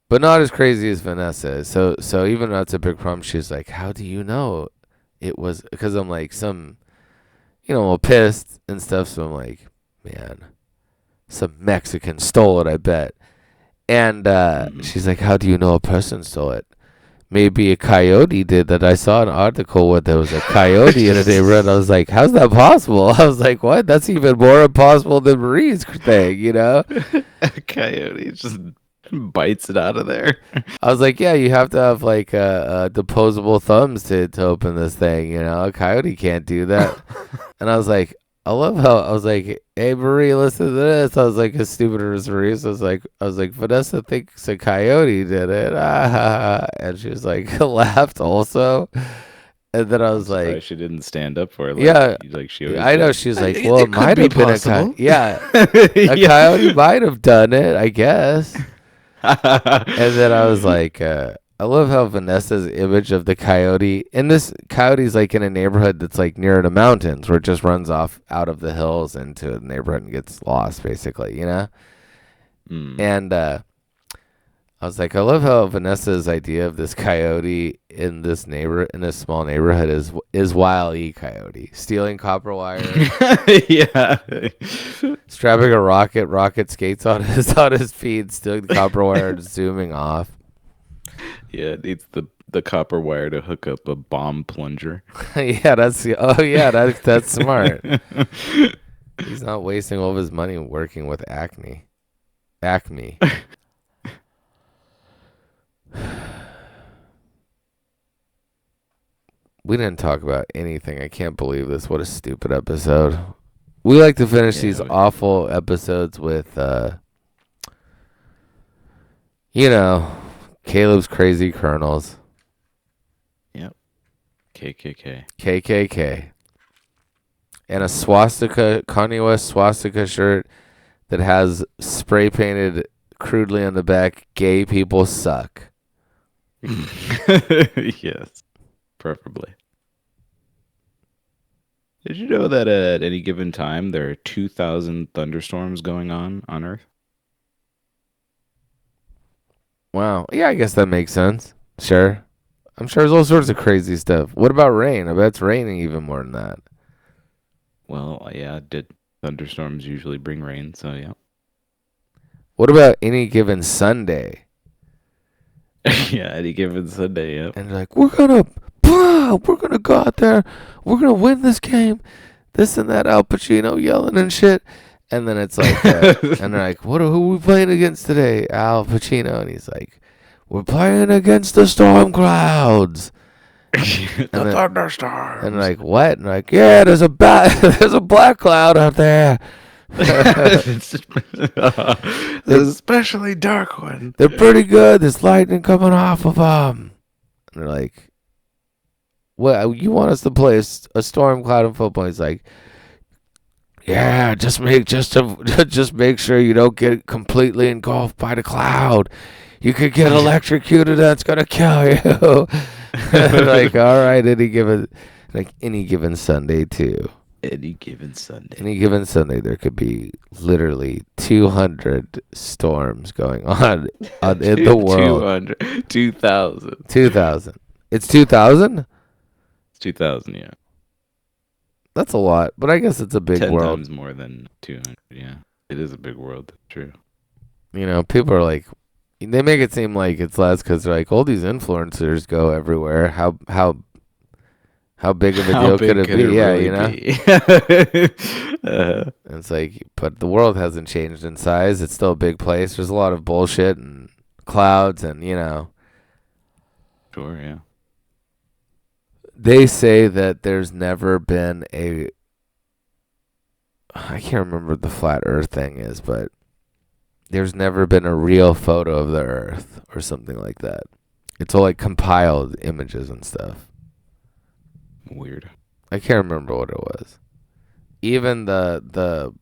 But not as crazy as Vanessa is. So even though that's a big problem, she's like, how do you know it was? Because I'm like, pissed and stuff. So I'm like, man, some Mexican stole it, I bet. And she's like, how do you know a person stole it? Maybe a coyote did that. I saw an article where there was a coyote in a neighborhood. I was like, how's that possible? I was like, what? That's even more impossible than Marie's thing, A coyote just bites it out of there. I was like, yeah, you have to have like disposable thumbs to open this thing, A coyote can't do that. And I was like, I love how I was like, hey Marie, listen to this. I was like, as stupid as Marie. So I was like, Vanessa thinks a coyote did it. And she was like, laughed also. And then I was like, she didn't stand up for it. I know. She was like, well, it might have been a coyote. Yeah, a coyote might have done it, I guess. And then I was like, I love how Vanessa's image of the coyote, and this coyote's like in a neighborhood that's like near the mountains where it just runs off out of the hills into a neighborhood and gets lost, basically, And I was like, I love how Vanessa's idea of this coyote in this small neighborhood is Wile E. Coyote, stealing copper wire, yeah, strapping a rocket skates on his feet, stealing the copper wire, and zooming off. Yeah, it needs the copper wire to hook up a bomb plunger. Yeah, that's smart. He's not wasting all of his money working with Acme. Acme. We didn't talk about anything. I can't believe this. What a stupid episode. We like to finish these Yeah. awful episodes with, you know, Caleb's crazy kernels. Yep. KKK. KKK. And a swastika, Kanye West swastika shirt that has spray painted crudely on the back, gay people suck. Yes. Preferably. Did you know that at any given time there are 2,000 thunderstorms going on Earth? Wow. Yeah, I guess that makes sense. Sure. I'm sure there's all sorts of crazy stuff. What about rain? I bet it's raining even more than that. Well, yeah, did thunderstorms usually bring rain? So yeah. What about any given Sunday? Yeah, any given Sunday, yep. And they're like, we're gonna go out there, we're gonna win this game, this and that. Al Pacino yelling and shit, and then it's like, and they're like, who are we playing against today? Al Pacino, and he's like, we're playing against the storm clouds. The thunderstorms. And like, what? And like, yeah, there's a black cloud out there. There's a especially dark one. They're pretty good. There's lightning coming off of them. And they're like, well, you want us to play a storm cloud in football? He's like, yeah, just make sure you don't get completely engulfed by the cloud. You could get electrocuted. That's gonna kill you. Like, all right, any given Sunday too. Any given Sunday. Any given Sunday, there could be literally 200 storms going on in the world. 2,000. 2,000. It's 2,000? It's 2,000, yeah. That's a lot, but I guess it's a big 10 world. times more than 200, yeah. It is a big world, that's true. You know, people are like, they make it seem like it's less because they're like, all these influencers go everywhere. How big of a deal could it be? Yeah, you know? It's like, but the world hasn't changed in size. It's still a big place. There's a lot of bullshit and clouds and, you know. Sure, yeah. They say that there's never been I can't remember what the flat earth thing is, but there's never been a real photo of the earth or something like that. It's all like compiled images and stuff. Weird. I can't remember what it was. Even the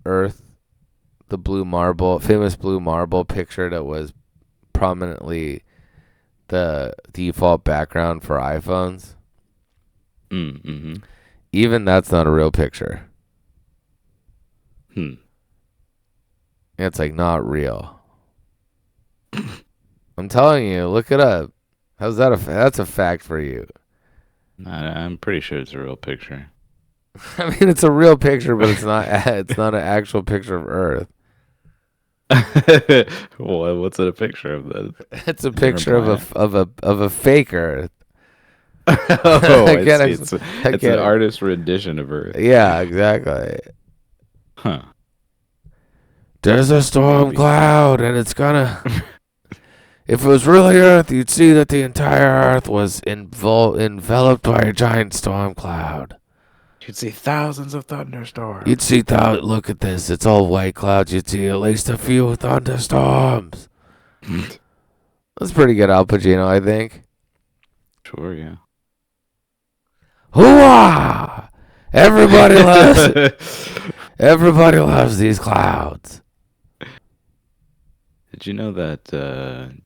earth, the famous blue marble picture that was prominently the default background for iPhones. Mm-hmm. Even that's not a real picture. It's like not real. I'm telling you, look it up. How's that? That's a fact for you. I'm pretty sure it's a real picture. I mean, it's a real picture, but it's not. It's not an actual picture of Earth. Well, what's it a picture of then? It's a picture of a fake Earth. Oh, I see. It's an artist rendition of Earth. Yeah, exactly. Huh. There's a storm cloud, and it's gonna. If it was really Earth, you'd see that the entire Earth was enveloped by a giant storm cloud. You'd see thousands of thunderstorms. You'd see look at this. It's all white clouds. You'd see at least a few thunderstorms. That's pretty good, Al Pacino, I think. Sure, yeah. Hooah! Everybody loves these clouds. Did you know that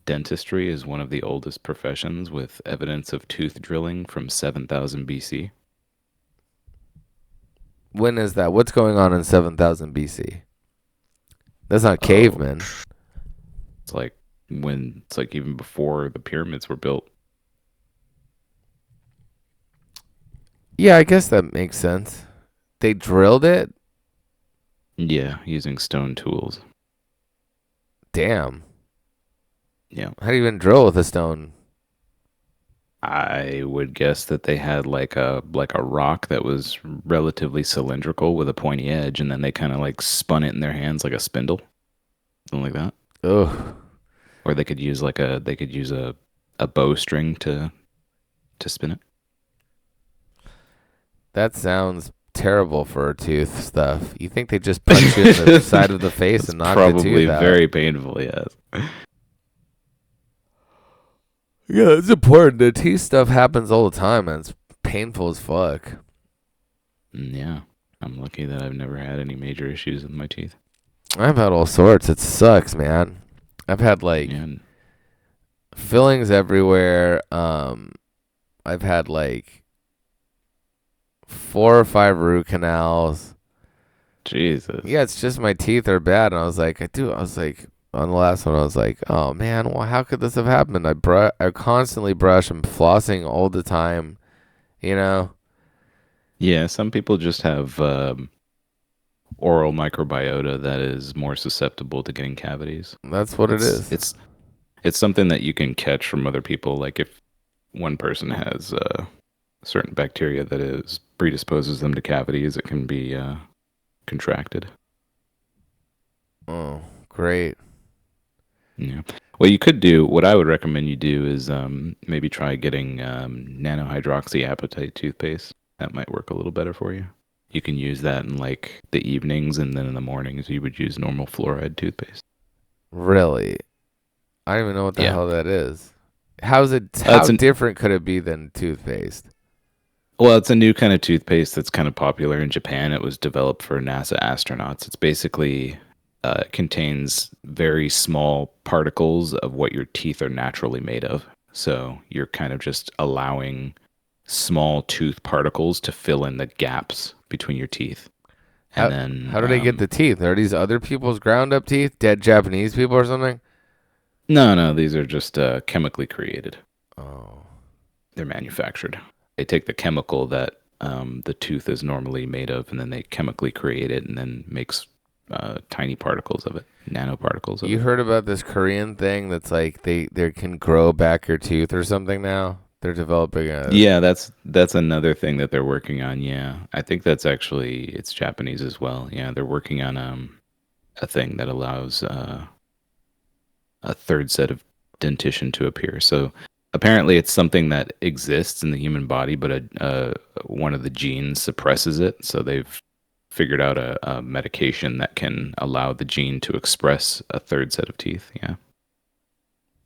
dentistry is one of the oldest professions with evidence of tooth drilling from 7,000 BC? When is that? What's going on in 7,000 BC? That's not cavemen. It's like even before the pyramids were built. Yeah, I guess that makes sense. They drilled it? Yeah, using stone tools. Damn. Yeah. How do you even drill with a stone? I would guess that they had like a rock that was relatively cylindrical with a pointy edge, and then they kind of like spun it in their hands like a spindle. something like that. Ugh. Or they could use a bowstring to spin it. That sounds terrible for tooth stuff. You think they just punch you in the side of the face It's and knock the probably tooth out? very painful, yes. Yeah, it's important. The teeth stuff happens all the time, and it's painful as fuck. Yeah. I'm lucky that I've never had any major issues with my teeth. I've had all sorts. It sucks, man. I've had like Yeah. fillings everywhere. I've had like 4 or 5 root canals. Jesus. Yeah, it's just my teeth are bad. And I was like, on the last one, I was like, oh man, well, how could this have happened? I constantly brush. I'm flossing all the time, you know? Yeah, some people just have oral microbiota that is more susceptible to getting cavities. That's what it is. It's something that you can catch from other people. Like if one person has certain bacteria that predisposes them to cavities, it can be contracted. Oh, great. Yeah. What I would recommend you do is maybe try getting nanohydroxyapatite toothpaste. That might work a little better for you. You can use that in like the evenings, and then in the mornings you would use normal fluoride toothpaste. Really? I don't even know what the Yeah. hell that is. How different could it be than toothpaste? Well, it's a new kind of toothpaste that's kind of popular in Japan. It was developed for NASA astronauts. It's basically contains very small particles of what your teeth are naturally made of. So you're kind of just allowing small tooth particles to fill in the gaps between your teeth. And How do they get the teeth? Are these other people's ground up teeth? Dead Japanese people or something? No, these are just chemically created. Oh. They're manufactured. They take the chemical that the tooth is normally made of, and then they chemically create it, and then makes tiny particles of it, nanoparticles of it. You heard about this Korean thing that's like they can grow back your tooth or something now? They're developing a... Yeah, that's another thing that they're working on. Yeah, I think it's Japanese as well. Yeah, they're working on a thing that allows a third set of dentition to appear. So apparently it's something that exists in the human body, but one of the genes suppresses it. So they've figured out a medication that can allow the gene to express a third set of teeth. Yeah.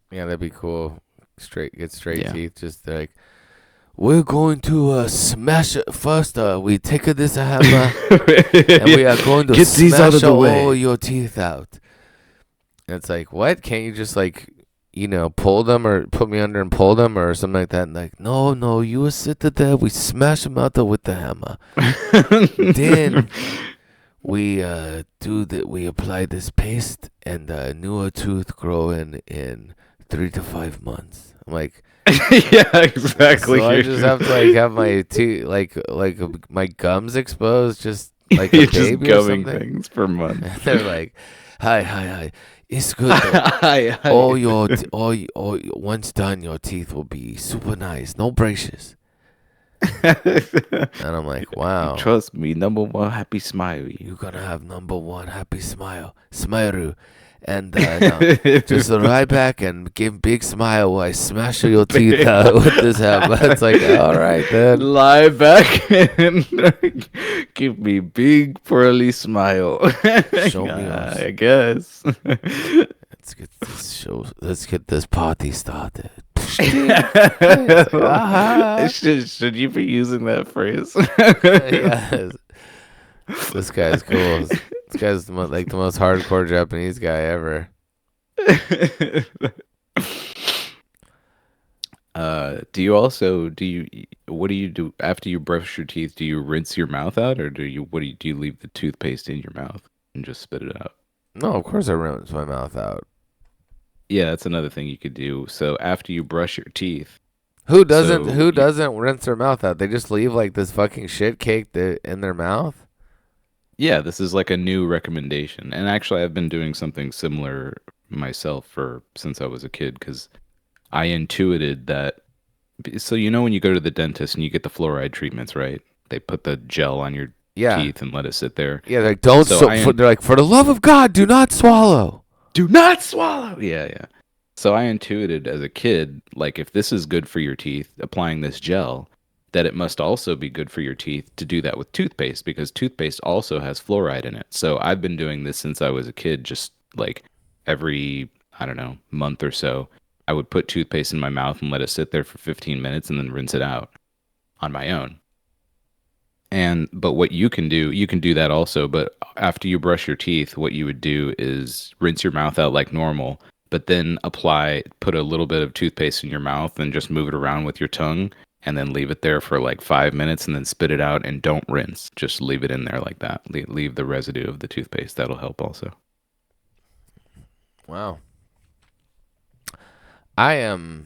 Yeah, that'd be cool. Get straight Yeah. teeth. Just like, we're going to smash it first. We take this hammer and we are going to Get these out of the way. all your teeth out. And it's like, what? Can't you just like, pull them or put me under and pull them or something like that? And like, no, you sit there. We smash them out there with the hammer. Then we we apply this paste and a newer tooth grow in 3 to 5 months. I'm like, yeah, exactly. so I just have to like have my teeth like my gums exposed, just like a You're baby just or gumming something. things for months. And they're like, hi, it's good. Hi. Once done, your teeth will be super nice, no braces. And I'm like, wow. Trust me, number one, happy smile. You're gonna have number one happy smile, and now, just lie back and give big smile while I smash your teeth out with this hammer. It's like, all right then. Lie back and give me big pearly smile. Show me yours. I guess. Let's get this party started. Should you be using that phrase? Yes. This guy's cool. This guy's the most hardcore Japanese guy ever. What do you do after you brush your teeth? Do you rinse your mouth out, or do you leave the toothpaste in your mouth and just spit it out? No, of course I rinse my mouth out. Yeah, that's another thing you could do. So after you brush your teeth, Who doesn't rinse their mouth out? They just leave like this fucking shit caked in their mouth. yeah, this is like a new recommendation. And actually, I've been doing something similar myself since I was a kid, because I intuited that. So when you go to the dentist and you get the fluoride treatments, right? They put the gel on your teeth and let it sit there. Yeah, they're like, they're like, for the love of God, do not swallow. Do not swallow. Yeah, yeah. So I intuited as a kid, like if this is good for your teeth, applying this gel, that it must also be good for your teeth to do that with toothpaste because toothpaste also has fluoride in it. So I've been doing this since I was a kid, just like every, I don't know, month or so. I would put toothpaste in my mouth and let it sit there for 15 minutes and then rinse it out on my own. And but what you can do that also, but after you brush your teeth, what you would do is rinse your mouth out like normal, but then put a little bit of toothpaste in your mouth and just move it around with your tongue and then leave it there for like 5 minutes and then spit it out and don't rinse. Just leave it in there like that. Leave the residue of the toothpaste. That'll help also. Wow. I am,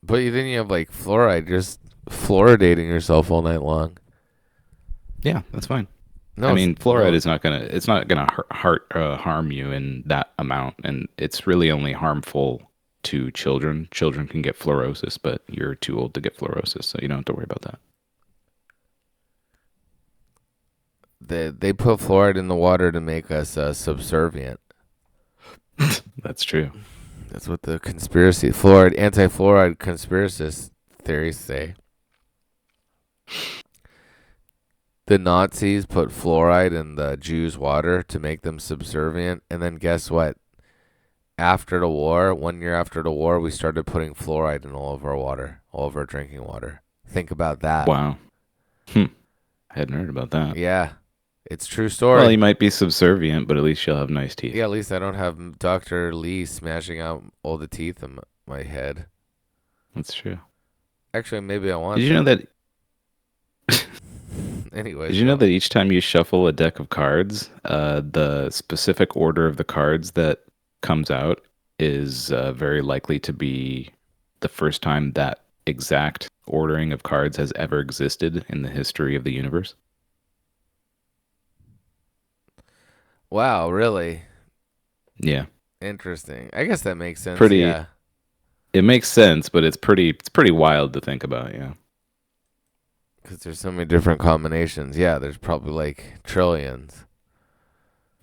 but then you have like fluoride, just fluoridating yourself all night long. Yeah, that's fine. No, I mean, fluoride no. is not gonna harm you in that amount, and it's really only harmful to children. Children can get fluorosis, but you're too old to get fluorosis, so you don't have to worry about that. They put fluoride in the water to make us subservient. That's true. That's what the anti-fluoride conspiracist theories say. The Nazis put fluoride in the Jews' water to make them subservient, and then guess what? After the war, 1 year after the war, we started putting fluoride in all of our water, all of our drinking water. Think about that. Wow. I hadn't heard about that. Yeah, it's true story. Well, you might be subservient, but at least you'll have nice teeth. Yeah, at least I don't have Dr. Lee smashing out all the teeth in my head. That's true. Actually, maybe I want. Did you know that? Anyways, Did you know that each time you shuffle a deck of cards, the specific order of the cards that comes out is very likely to be the first time that exact ordering of cards has ever existed in the history of the universe? Wow, really? Yeah. Interesting. I guess that makes sense. Pretty. Yeah. It makes sense, but it's pretty wild to think about. Yeah. Because there's so many different combinations. Yeah, there's probably like trillions.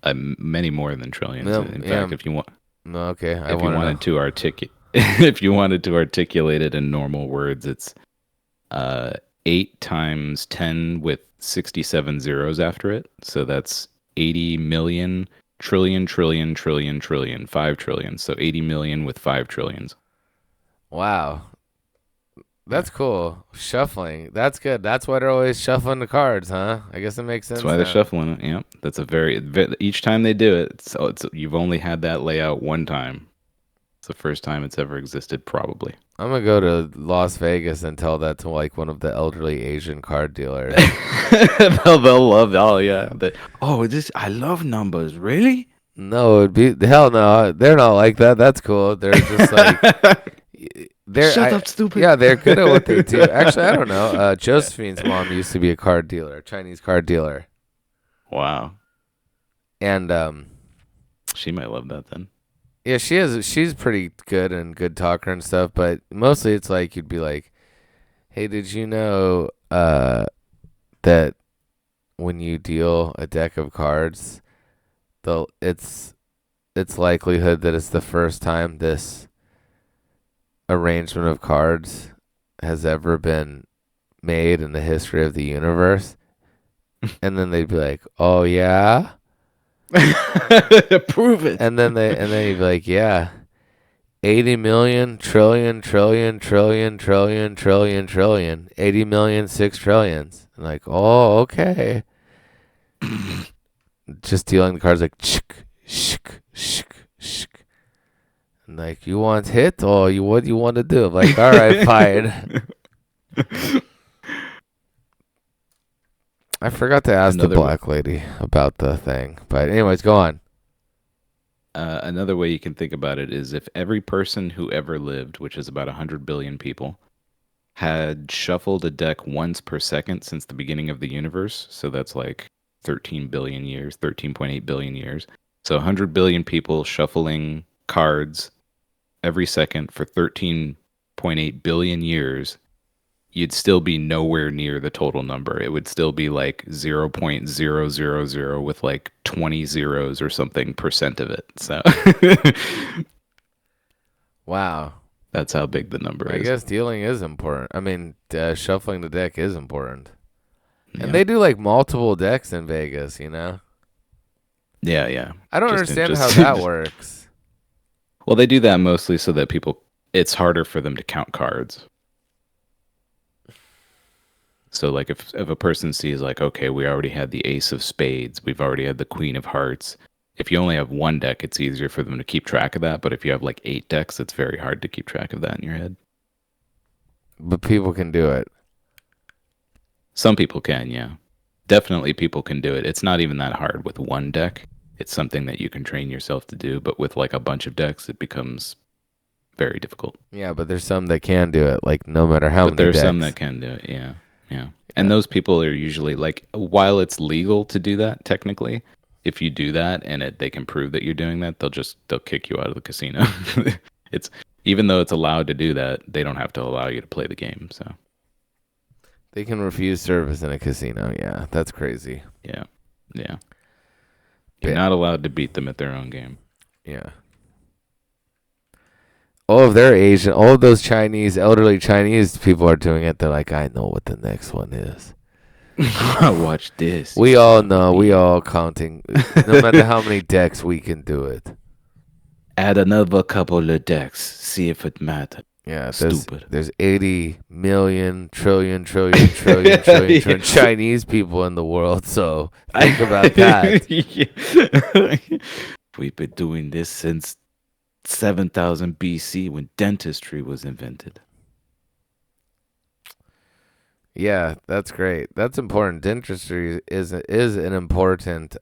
Many more than trillions. No, In yeah. fact, if you want, No, okay. if you wanted to articulate, if you wanted to articulate it in normal words, it's 8 times 10 with 67 zeros after it. So that's 80 million trillion trillion trillion trillion 5 trillion. So 80 million with 5 trillions. Wow. That's cool. Shuffling. That's good. That's why they're always shuffling the cards, huh? I guess it makes sense. That's why they're shuffling it. Yeah, that's each time they do it. So you've only had that layout one time. It's the first time it's ever existed, probably. I'm gonna go to Las Vegas and tell that to like one of the elderly Asian card dealers. they'll love. Oh yeah. I love numbers. Really? No, it'd be hell no. They're not like that. That's cool. They're just like Shut up, stupid. Yeah, they're good at what they do. Actually, I don't know. Josephine's mom used to be a card dealer, a Chinese card dealer. Wow. And she might love that then. yeah, she's pretty good and good talker and stuff, but mostly it's like you'd be like, "Hey, did you know that when you deal a deck of cards, it's likelihood that it's the first time this arrangement of cards has ever been made in the history of the universe?" And then they'd be like, "Oh yeah?" Prove it. And then you'd be like, "Yeah. 80 million trillion trillion trillion trillion trillion trillion 80 million 6 trillions." And like, "Oh, okay." Just dealing the cards like shk shk shk shk. And like, "You want hit or what do you want to do?" I'm like, "All right, fine." I forgot to ask the black lady about the thing. But anyways, go on. Another way you can think about it is if every person who ever lived, which is about 100 billion people, had shuffled a deck once per second since the beginning of the universe, so that's like 13 billion years, 13.8 billion years. So 100 billion people shuffling cards every second for 13.8 billion years, you'd still be nowhere near the total number. It would still be like 0.000 with like 20 zeros or something percent of it. So Wow. that's how big the number I is. guess dealing is important. I mean, shuffling the deck is important. And Yeah. they do like multiple decks in Vegas, you know? Yeah, yeah. I don't Just understand how that works. Well, they do that mostly so that it's harder for them to count cards. So like if a person sees like, okay, we already had the ace of spades, we've already had the queen of hearts. If you only have one deck, it's easier for them to keep track of that. But if you have like 8 decks, it's very hard to keep track of that in your head. But people can do it. Some people can, yeah. Definitely people can do it. It's not even that hard with one deck. It's something that you can train yourself to do. But with like a bunch of decks, it becomes very difficult. Yeah, but there's some that can do it, like no matter how But many there are decks. some that can do it, yeah. Yeah. And those people are usually like, while it's legal to do that, technically, if you do that and they can prove that you're doing that, they'll kick you out of the casino. It's even though it's allowed to do that, they don't have to allow you to play the game. So They can refuse service in a casino. Yeah, that's crazy. yeah, yeah. You're Yeah. not allowed to beat them at their own game. Yeah. All of their Asian, all of those Chinese, elderly Chinese people are doing it. They're like, I know what the next one is. Watch this. We all know. We all counting. No matter how many decks, we can do it. Add another couple of decks. See if it matters. Yeah, Stupid. there's 80 million, trillion Chinese people in the world. So think about that. We've been doing this since 7,000 BC when dentistry was invented. Yeah, that's great. That's important. Dentistry is an important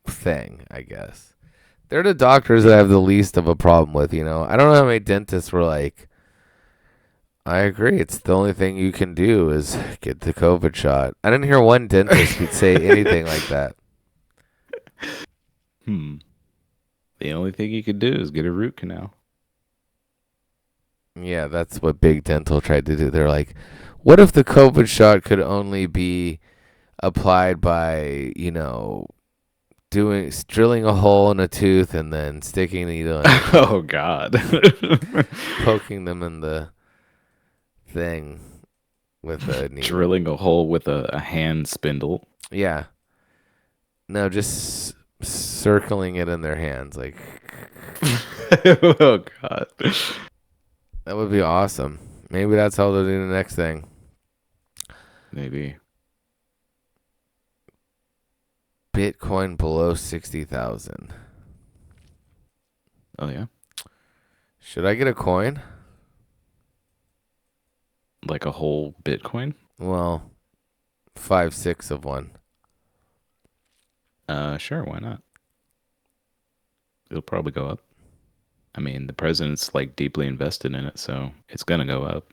thing, I guess. They're the doctors that I have the least of a problem with, I don't know how many dentists were like, I agree, it's the only thing you can do is get the COVID shot. I didn't hear one dentist would say anything like that. The only thing you could do is get a root canal. Yeah, that's what Big Dental tried to do. They're like, what if the COVID shot could only be applied by, drilling a hole in a tooth and then sticking a needle in it, Oh, God. poking them in the thing with a needle. Drilling a hole with a hand spindle. Yeah. No, just circling it in their hands. Like, Oh, God. that would be awesome. Maybe that's how they'll do the next thing. Maybe. Bitcoin below 60,000. Oh, yeah? Should I get a coin? Like a whole Bitcoin? Well, 5/6 of one. Sure, why not? It'll probably go up. I mean, the president's like deeply invested in it, so it's gonna go up.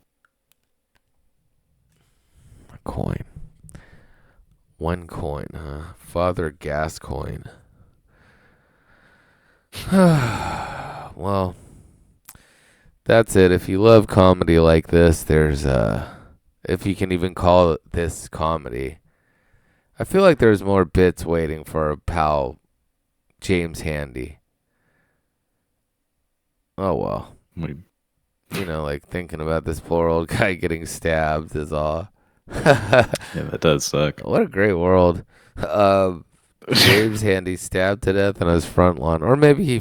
A coin. One coin, huh? Father Gas coin. Well, that's it. If you love comedy like this, there's if you can even call this comedy. I feel like there's more bits waiting for our pal James Handy. Oh well. Like thinking about this poor old guy getting stabbed is all. Yeah, that does suck. What a great world. James Handy stabbed to death on his front lawn. Or maybe he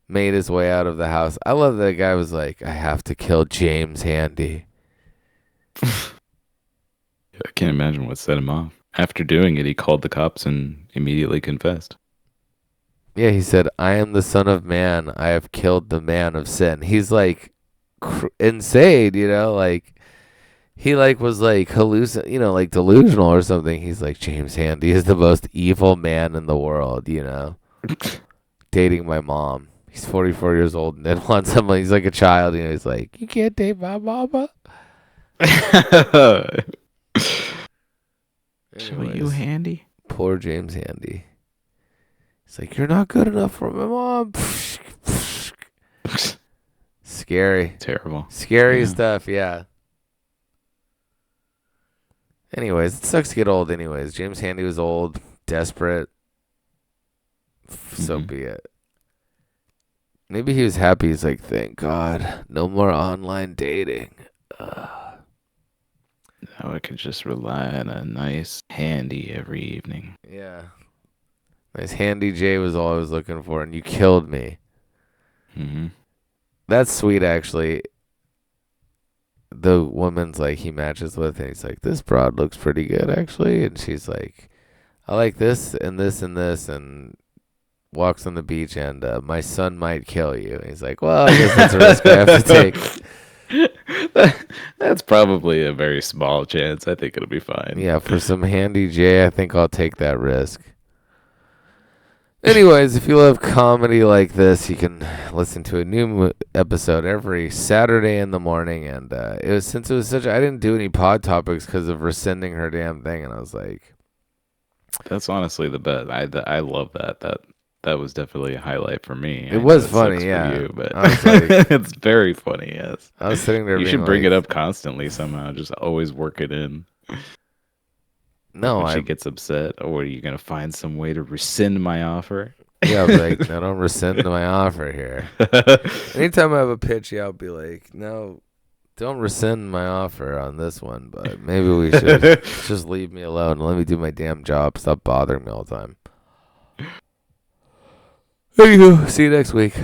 made his way out of the house. I love that guy was like, I have to kill James Handy. I can't imagine what set him off. After doing it, he called the cops and immediately confessed. Yeah, he said, I am the Son of Man. I have killed the man of sin. He's like insane, like he was like like delusional or something. He's like, James Handy is the most evil man in the world, dating my mom. He's 44 years old and then wants someone. He's like a child, he's like, you can't date my mama. So you Handy? Poor James Handy. He's like, you're not good enough for my mom. Scary. Terrible. Scary Yeah. stuff, yeah. Anyways, it sucks to get old anyways. James Handy was old, desperate. So Mhm. be it. Maybe he was happy. He's like, thank God, no more online dating. Now I could just rely on a nice handy every evening. Yeah. Nice Handy J was all I was looking for, and you killed me. Hmm. That's sweet, actually. The woman's like, he matches with, and he's like, this broad looks pretty good, actually. And she's like, I like this and this and this, and walks on the beach, and my son might kill you. And he's like, well, I guess that's a risk I have to take. That's probably a very small chance. I think it'll be fine. Yeah, for some Handy J, I think I'll take that risk. Anyways, if you love comedy like this, you can listen to a new episode every Saturday in the morning. And it was since it was such, I didn't do any pod topics because of rescinding her damn thing, and I was like, That's honestly the best. I love that. That was definitely a highlight for me. it I was know funny, sucks yeah. For you, but I was like, it's very funny. Yes, I was sitting there. you being should bring like, it up constantly somehow. Just always work it in. No, When she gets upset, or are you gonna find some way to rescind my offer? Yeah, I'll be like, no, don't rescind my offer here. Anytime I have a pitch, yeah, I'll be like, no, don't rescind my offer on this one, but maybe we should just leave me alone and let me do my damn job. Stop bothering me all the time. Anywho, see you next week.